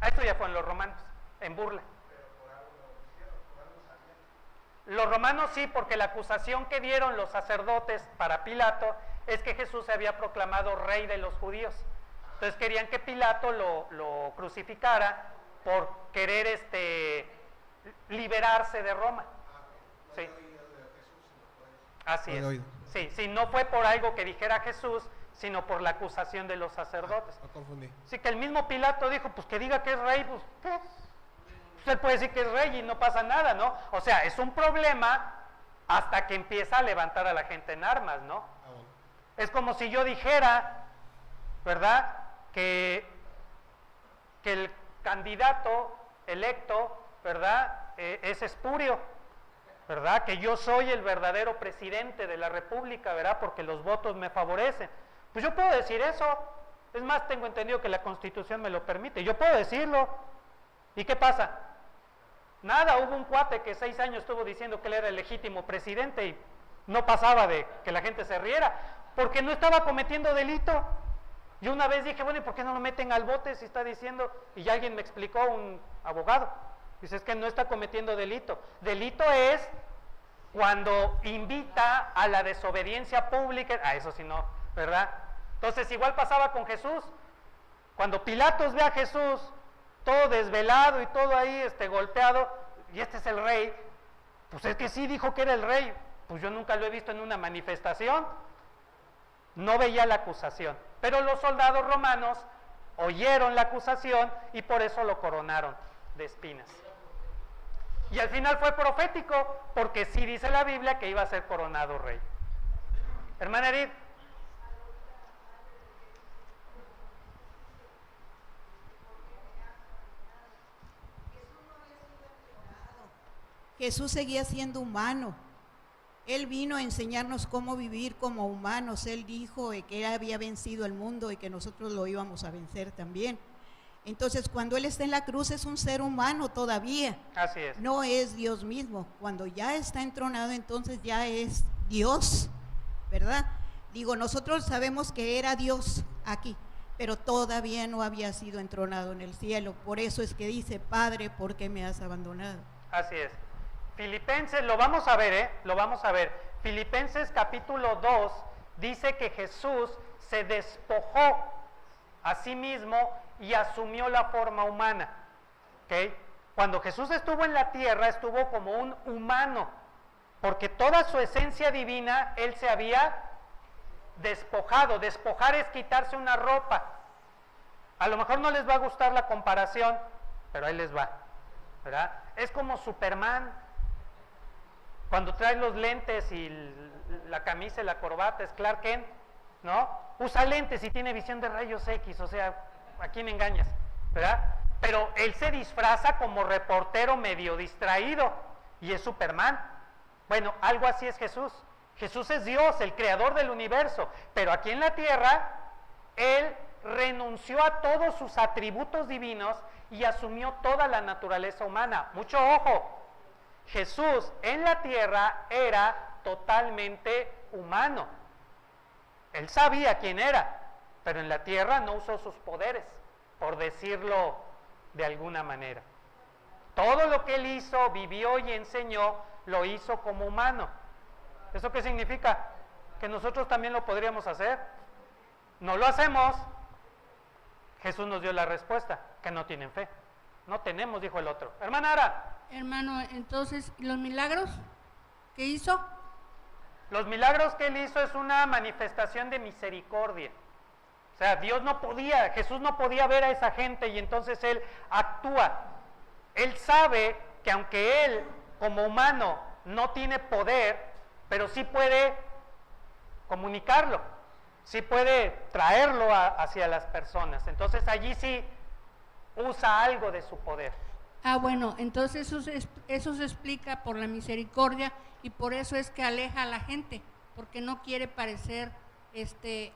esto ya fue en los romanos, en burla. Los romanos sí, porque la acusación que dieron los sacerdotes para Pilato es que Jesús se había proclamado rey de los judíos. Entonces querían que Pilato lo crucificara por querer liberarse de Roma. Sí. Así es. Sí, no fue por algo que dijera Jesús, sino por la acusación de los sacerdotes. Me confundí. Sí, que el mismo Pilato dijo, pues que diga que es rey, pues ¿qué? Usted puede decir que es rey y no pasa nada, ¿no? O sea, es un problema hasta que empieza a levantar a la gente en armas, ¿no? Es como si yo dijera, ¿verdad?, que el candidato electo, ¿verdad?, es espurio, ¿verdad?, que yo soy el verdadero presidente de la república, ¿verdad?, porque los votos me favorecen. Pues yo puedo decir eso, es más, tengo entendido que la Constitución me lo permite, yo puedo decirlo. ¿Y qué pasa? Nada, hubo un cuate que 6 años estuvo diciendo que él era el legítimo presidente y no pasaba de que la gente se riera, porque no estaba cometiendo delito. Yo una vez dije, bueno, ¿y por qué no lo meten al bote si está diciendo? Y ya alguien me explicó, un abogado, dice, es que no está cometiendo delito. Delito es cuando invita a la desobediencia pública, eso sí no, ¿verdad? Entonces igual pasaba con Jesús. Cuando Pilatos ve a Jesús todo desvelado y todo ahí golpeado, y este es el rey, pues es que sí dijo que era el rey, pues yo nunca lo he visto en una manifestación. No veía la acusación, pero los soldados romanos oyeron la acusación y por eso lo coronaron de espinas. Y al final fue profético, porque sí dice la Biblia que iba a ser coronado rey. Hermana Edith. Jesús seguía siendo humano. Él vino a enseñarnos cómo vivir como humanos. Él dijo que Él había vencido el mundo y que nosotros lo íbamos a vencer también. Entonces, cuando Él está en la cruz es un ser humano todavía. Así es. No es Dios mismo. Cuando ya está entronado, entonces ya es Dios, ¿verdad? Digo, nosotros sabemos que era Dios aquí, pero todavía no había sido entronado en el cielo. Por eso es que dice, Padre, ¿por qué me has abandonado? Así es. Filipenses, lo vamos a ver, lo vamos a ver. Filipenses capítulo 2 dice que Jesús se despojó a sí mismo y asumió la forma humana. ¿Okay? Cuando Jesús estuvo en la tierra, estuvo como un humano, porque toda su esencia divina, Él se había despojado. Despojar es quitarse una ropa. A lo mejor no les va a gustar la comparación, pero ahí les va, ¿verdad? Es como Superman. Cuando trae los lentes y la camisa y la corbata, es Clark Kent, ¿no? Usa lentes y tiene visión de rayos X, o sea, ¿a quién engañas? ¿Verdad? Pero él se disfraza como reportero medio distraído y es Superman. Bueno, algo así es Jesús. Jesús es Dios, el creador del universo, pero aquí en la tierra, Él renunció a todos sus atributos divinos y asumió toda la naturaleza humana. Mucho ojo. Jesús en la tierra era totalmente humano. Él sabía quién era, pero en la tierra no usó sus poderes, por decirlo de alguna manera. Todo lo que Él hizo, vivió y enseñó, lo hizo como humano. ¿Eso qué significa? Que nosotros también lo podríamos hacer. No lo hacemos. Jesús nos dio la respuesta, que no tienen fe. No tenemos, dijo el otro. Hermana Ara. Hermano, entonces, ¿los milagros que hizo? Los milagros que él hizo es una manifestación de misericordia. O sea, Jesús no podía ver a esa gente y entonces él actúa. Él sabe que aunque él como humano no tiene poder, pero sí puede comunicarlo, sí puede traerlo hacia las personas. Entonces allí sí usa algo de su poder. Ah, bueno, entonces eso se explica por la misericordia y por eso es que aleja a la gente, porque no quiere parecer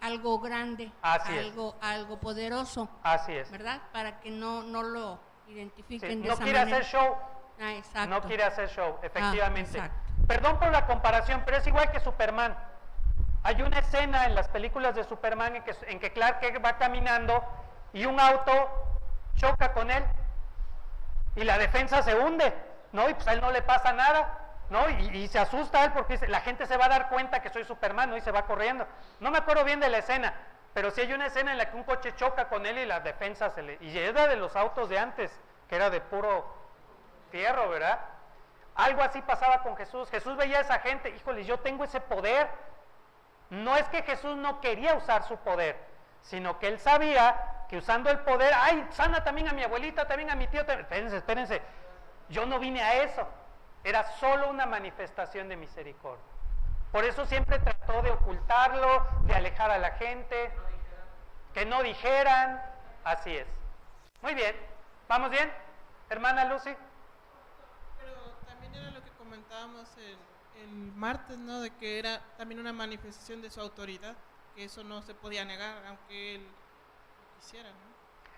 algo grande, algo poderoso. Así es. ¿Verdad? Para que no lo identifiquen de no esa quiere manera. hacer show. Ah, exacto. No quiere hacer show, efectivamente. Exacto. Perdón por la comparación, pero es igual que Superman. Hay una escena en las películas de Superman en que Clark Kent va caminando y un auto choca con él y la defensa se hunde, ¿no? Y pues a él no le pasa nada, ¿no? Y se asusta él porque dice, la gente se va a dar cuenta que soy Superman, ¿no? Y se va corriendo. No me acuerdo bien de la escena, pero sí hay una escena en la que un coche choca con él y la defensa y era de los autos de antes, que era de puro fierro, ¿verdad? Algo así pasaba con Jesús. Jesús veía a esa gente, híjole, yo tengo ese poder. No es que Jesús no quería usar su poder, sino que él sabía que usando el poder, ¡ay, sana también a mi abuelita, también a mi tío! Espérense, yo no vine a eso. Era solo una manifestación de misericordia. Por eso siempre trató de ocultarlo, de alejar a la gente, que no dijeran. Así es. Muy bien, ¿vamos bien? Hermana Lucy. Pero también era lo que comentábamos el martes, ¿no? De que era también una manifestación de su autoridad, que eso no se podía negar, aunque él lo quisiera, ¿no?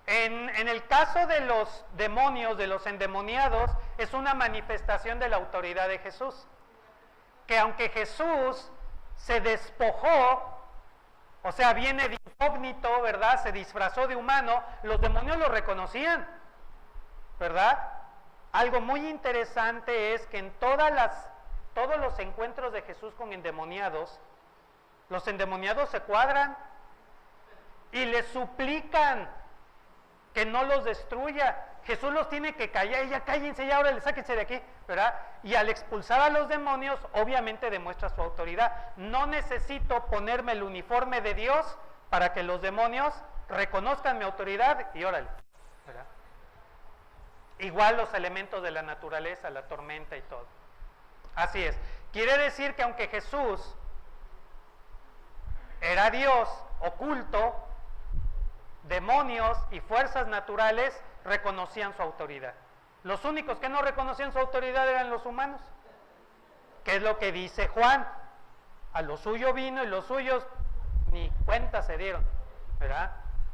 En el caso de los demonios, de los endemoniados, es una manifestación de la autoridad de Jesús. Que aunque Jesús se despojó, o sea, viene de incógnito, ¿verdad? Se disfrazó de humano, los demonios lo reconocían, ¿verdad? Algo muy interesante es que en todos los encuentros de Jesús con endemoniados, los endemoniados se cuadran y le suplican que no los destruya. Jesús los tiene que callar, ya cállense, ya ahora sáquense de aquí, ¿verdad? Y al expulsar a los demonios, obviamente demuestra su autoridad. No necesito ponerme el uniforme de Dios para que los demonios reconozcan mi autoridad y órale, ¿verdad? Igual los elementos de la naturaleza, la tormenta y todo. Así es. Quiere decir que aunque Jesús era Dios oculto, demonios y fuerzas naturales reconocían su autoridad. Los únicos que no reconocían su autoridad eran los humanos. ¿Qué es lo que dice Juan? A lo suyo vino y los suyos ni cuenta se dieron, ¿verdad?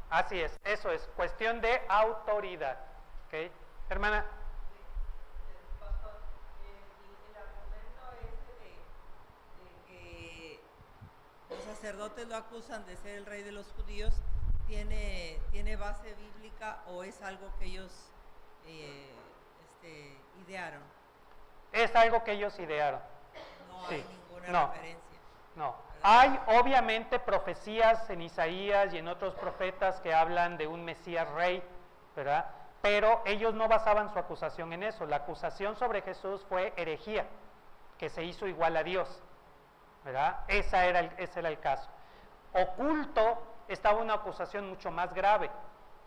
Así es, eso es, cuestión de autoridad. ¿Ok? Hermana. Pastor, el argumento de que los sacerdotes lo acusan de ser el rey de los judíos, ¿tiene base bíblica o es algo que ellos idearon? Es algo que ellos idearon. No sí. hay ninguna referencia. No. Hay obviamente profecías en Isaías y en otros profetas que hablan de un Mesías rey, ¿verdad? Pero ellos no basaban su acusación en eso. La acusación sobre Jesús fue herejía, que se hizo igual a Dios, ¿verdad? Ese era el caso. Oculto estaba una acusación mucho más grave.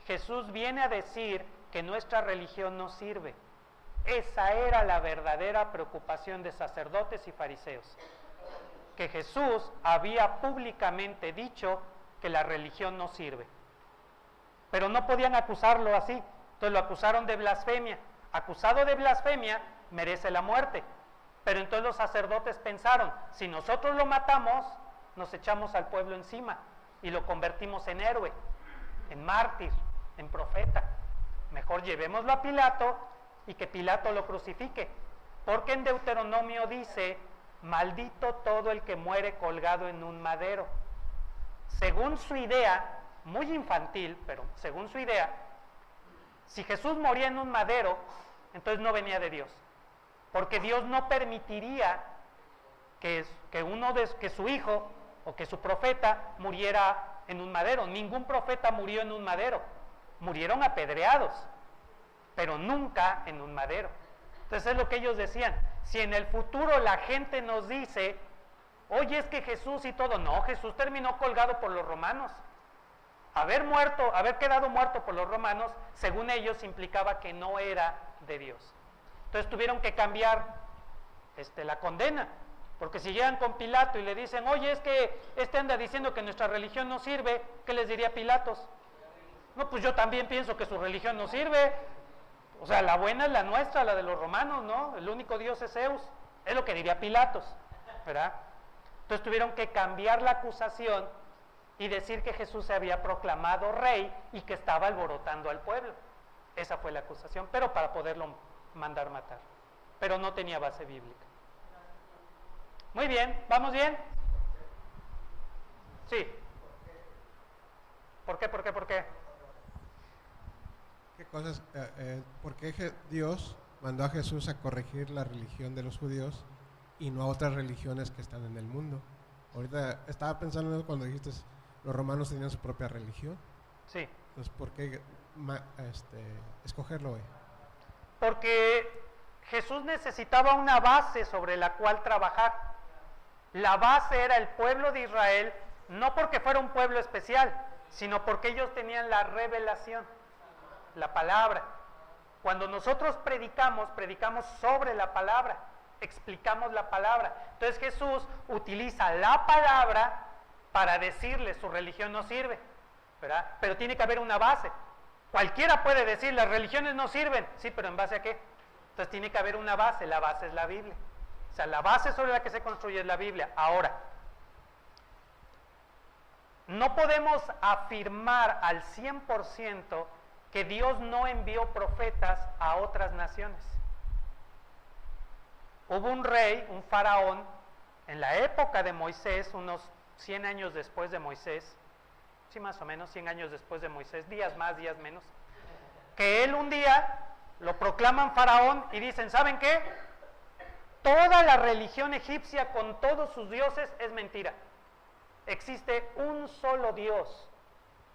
Jesús viene a decir que nuestra religión no sirve. Esa era la verdadera preocupación de sacerdotes y fariseos. Que Jesús había públicamente dicho que la religión no sirve. Pero no podían acusarlo así. Entonces lo acusaron de blasfemia. Acusado de blasfemia, merece la muerte. Pero entonces los sacerdotes pensaron, si nosotros lo matamos, nos echamos al pueblo encima y lo convertimos en héroe, en mártir, en profeta. Mejor llevémoslo a Pilato y que Pilato lo crucifique. Porque en Deuteronomio dice, maldito todo el que muere colgado en un madero. Según su idea, muy infantil, pero según su idea, si Jesús moría en un madero, entonces no venía de Dios. porque Dios no permitiría que su hijo o que su profeta muriera en un madero. Ningún profeta murió en un madero, murieron apedreados, pero nunca en un madero. Entonces es lo que ellos decían: si en el futuro la gente nos dice, oye, es que Jesús y todo, no, Jesús terminó colgado por los romanos. Haber quedado muerto por los romanos, según ellos, implicaba que no era de Dios. Entonces tuvieron que cambiar la condena, porque si llegan con Pilato y le dicen, oye, es que anda diciendo que nuestra religión no sirve, ¿qué les diría Pilatos? No, pues yo también pienso que su religión no sirve. O sea, la buena es la nuestra, la de los romanos, ¿no? El único Dios es Zeus. Es lo que diría Pilatos, ¿verdad? Entonces tuvieron que cambiar la acusación y decir que Jesús se había proclamado rey y que estaba alborotando al pueblo. Esa fue la acusación, pero para poderlo mandar matar. Pero no tenía base bíblica. Muy bien, ¿vamos bien? Sí. ¿Por qué? ¿Qué cosas? ¿Por qué Dios mandó a Jesús a corregir la religión de los judíos y no a otras religiones que están en el mundo? Ahorita estaba pensando en eso cuando dijiste los romanos tenían su propia religión. Sí. Entonces, ¿por qué escogerlo hoy? Porque Jesús necesitaba una base sobre la cual trabajar. La base era el pueblo de Israel, no porque fuera un pueblo especial, sino porque ellos tenían la revelación, la palabra. Cuando nosotros predicamos sobre la palabra, explicamos la palabra. Entonces Jesús utiliza la palabra para decirle su religión no sirve, ¿verdad? Pero tiene que haber una base. Cualquiera puede decir las religiones no sirven, sí, pero ¿en base a qué? Entonces tiene que haber una base, la base es la Biblia. O sea, la base sobre la que se construye es la Biblia. Ahora, no podemos afirmar al 100% que Dios no envió profetas a otras naciones. Hubo un rey, un faraón, en la época de Moisés, unos 100 años después de Moisés, sí, más o menos 100 años después de Moisés, días más, días menos, que él un día lo proclaman faraón y dicen, ¿saben qué? Toda la religión egipcia con todos sus dioses es mentira. Existe un solo Dios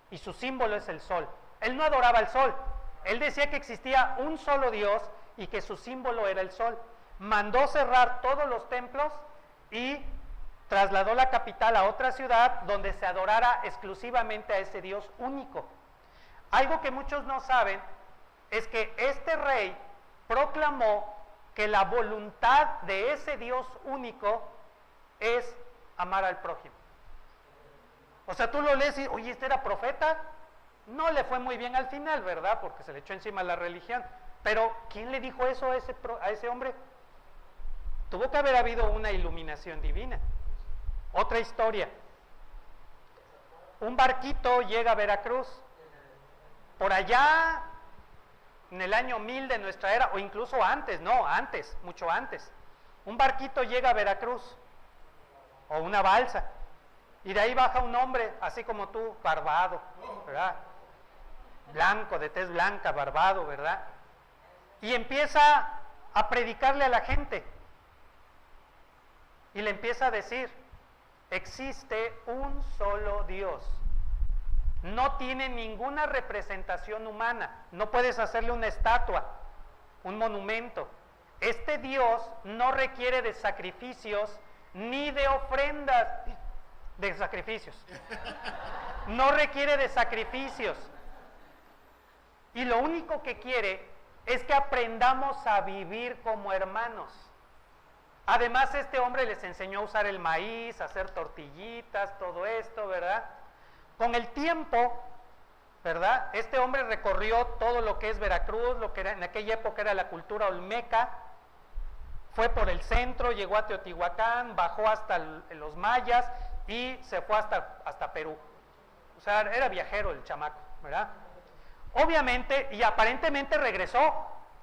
y su símbolo es el sol. Él no adoraba el sol, él decía que existía un solo Dios y que su símbolo era el sol. Mandó cerrar todos los templos y trasladó la capital a otra ciudad donde se adorara exclusivamente a ese Dios único. Algo que muchos no saben es que este rey proclamó que la voluntad de ese Dios único es amar al prójimo. O sea, tú lo lees y, oye, ¿este era profeta? No le fue muy bien al final, ¿verdad? Porque se le echó encima la religión. Pero, ¿quién le dijo eso a ese hombre? Tuvo que haber habido una iluminación divina. Otra historia. Un barquito llega a Veracruz. Por allá, en el año 1000 de nuestra era, o incluso antes, no, antes, mucho antes. Un barquito llega a Veracruz, o una balsa, y de ahí baja un hombre, así como tú, barbado, ¿verdad? Blanco, de tez blanca, barbado, ¿verdad? Y empieza a predicarle a la gente. Y le empieza a decir, existe un solo Dios. No tiene ninguna representación humana. No puedes hacerle una estatua, un monumento. Este Dios no requiere de sacrificios ni de ofrendas de sacrificios. No requiere de sacrificios. Y lo único que quiere es que aprendamos a vivir como hermanos. Además, este hombre les enseñó a usar el maíz, a hacer tortillitas, todo esto, ¿verdad? Con el tiempo, ¿verdad? Este hombre recorrió todo lo que es Veracruz, lo que era, en aquella época era la cultura olmeca, fue por el centro, llegó a Teotihuacán, bajó hasta los mayas y se fue hasta Perú. O sea, era viajero el chamaco, ¿verdad? Obviamente, y aparentemente regresó,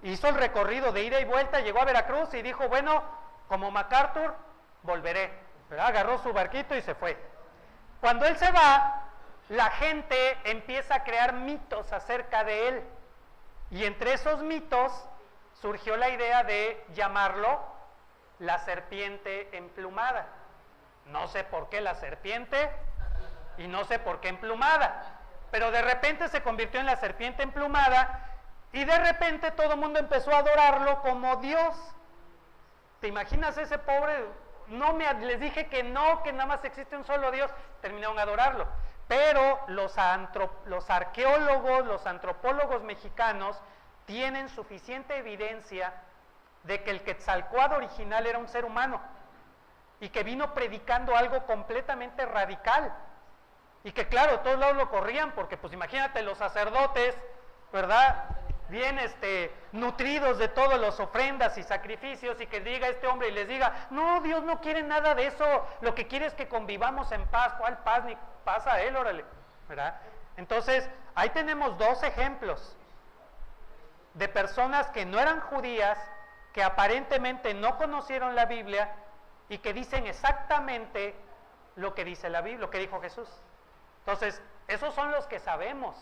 hizo el recorrido de ida y vuelta, llegó a Veracruz y dijo, bueno, como MacArthur, volveré, ¿verdad? Agarró su barquito y se fue. Cuando él se va, la gente empieza a crear mitos acerca de él. Y entre esos mitos surgió la idea de llamarlo la serpiente emplumada. No sé por qué la serpiente y no sé por qué emplumada, pero de repente se convirtió en la serpiente emplumada y de repente todo el mundo empezó a adorarlo como Dios. ¿Te imaginas ese pobre? Les dije que no, que nada más existe un solo Dios. Terminaron a adorarlo. Pero los arqueólogos, los antropólogos mexicanos tienen suficiente evidencia de que el Quetzalcóatl original era un ser humano y que vino predicando algo completamente radical y que claro, todos lados lo corrían porque pues imagínate los sacerdotes, ¿verdad? Bien nutridos de todas las ofrendas y sacrificios y que diga este hombre y les diga, no, Dios no quiere nada de eso, lo que quiere es que convivamos en paz. ¿Cuál paz? Ni paz a él, órale, ¿verdad? Entonces, ahí tenemos dos ejemplos de personas que no eran judías, que aparentemente no conocieron la Biblia y que dicen exactamente lo que dice la Biblia, lo que dijo Jesús. Entonces, esos son los que sabemos.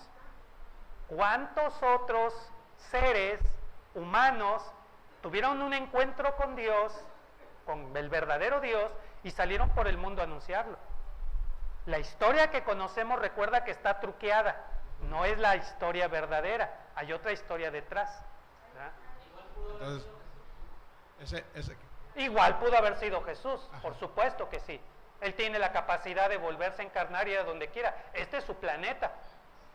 ¿Cuántos otros seres humanos tuvieron un encuentro con Dios, con el verdadero Dios, y salieron por el mundo a anunciarlo? La historia que conocemos, recuerda que está truqueada, no es la historia verdadera, hay otra historia detrás, ¿verdad? Entonces, igual pudo haber sido Jesús, por supuesto que sí. Él tiene la capacidad de volverse a encarnar y ir a donde quiera. Este es su planeta,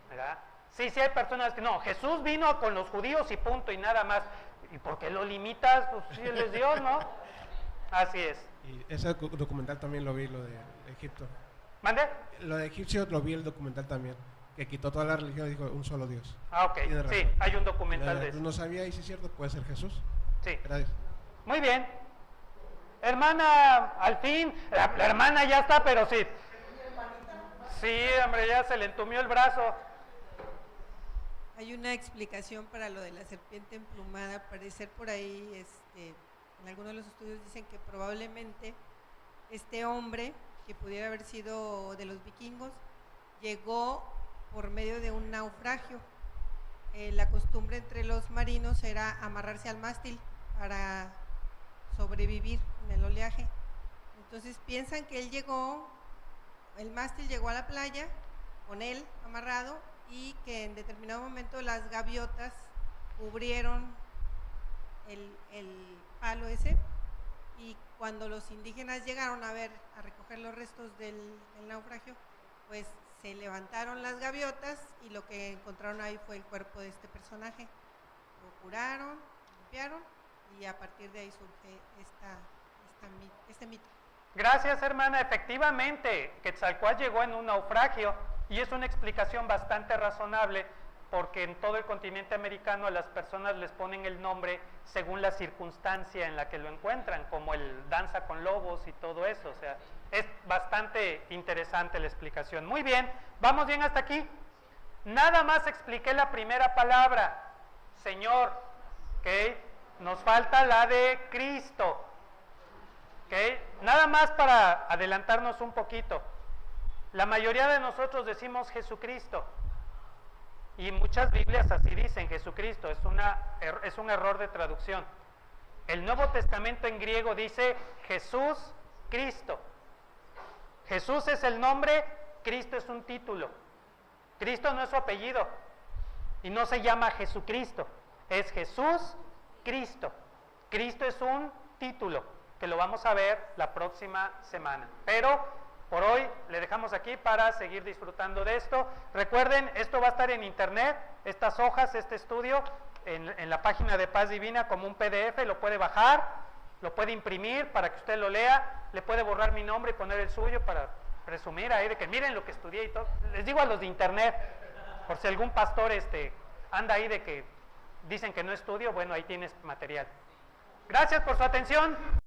¿verdad? Sí, sí hay personas que no, Jesús vino con los judíos y punto y nada más. ¿Y por qué lo limitas? Pues sí, él es Dios, ¿no? Así es. Y ese documental también lo vi, lo de Egipto. ¿Mande? Lo de egipcio lo vi el documental también, que quitó toda la religión y dijo un solo Dios. Ah, ok, sí, hay un documental de eso. No sabía, y si es cierto, puede ser Jesús. Sí. Gracias. Muy bien. Hermana, al fin, la hermana ya está, pero sí. Sí, hombre, ya se le entumió el brazo. Hay una explicación para lo de la serpiente emplumada. Al parecer por ahí, en algunos de los estudios dicen que probablemente este hombre, que pudiera haber sido de los vikingos, llegó por medio de un naufragio. La costumbre entre los marinos era amarrarse al mástil para sobrevivir en el oleaje. Entonces piensan que él llegó, el mástil llegó a la playa con él amarrado y que en determinado momento las gaviotas cubrieron el palo ese, y cuando los indígenas llegaron a recoger los restos del naufragio, pues se levantaron las gaviotas y lo que encontraron ahí fue el cuerpo de este personaje. Lo curaron, limpiaron, y a partir de ahí surge este mito. Gracias, hermana. Efectivamente, Quetzalcóatl llegó en un naufragio y es una explicación bastante razonable porque en todo el continente americano a las personas les ponen el nombre según la circunstancia en la que lo encuentran, como el Danza con Lobos y todo eso. O sea, es bastante interesante la explicación. Muy bien, ¿vamos bien hasta aquí? Nada más expliqué la primera palabra, Señor, ¿ok? Nos falta la de Cristo, ¿ok? Nada más para adelantarnos un poquito. La mayoría de nosotros decimos Jesucristo y muchas Biblias así dicen Jesucristo, es un error de traducción. El Nuevo Testamento en griego dice Jesús Cristo. Jesús es el nombre, Cristo es un título. Cristo no es su apellido y no se llama Jesucristo, es Jesús Cristo. Cristo es un título que lo vamos a ver la próxima semana. Pero por hoy le dejamos aquí para seguir disfrutando de esto. Recuerden, esto va a estar en internet, estas hojas, este estudio, en la página de Paz Divina como un PDF, lo puede bajar, lo puede imprimir para que usted lo lea, le puede borrar mi nombre y poner el suyo para presumir ahí de que miren lo que estudié y todo. Les digo a los de internet, por si algún pastor anda ahí de que dicen que no estudio, bueno, ahí tienes material. Gracias por su atención.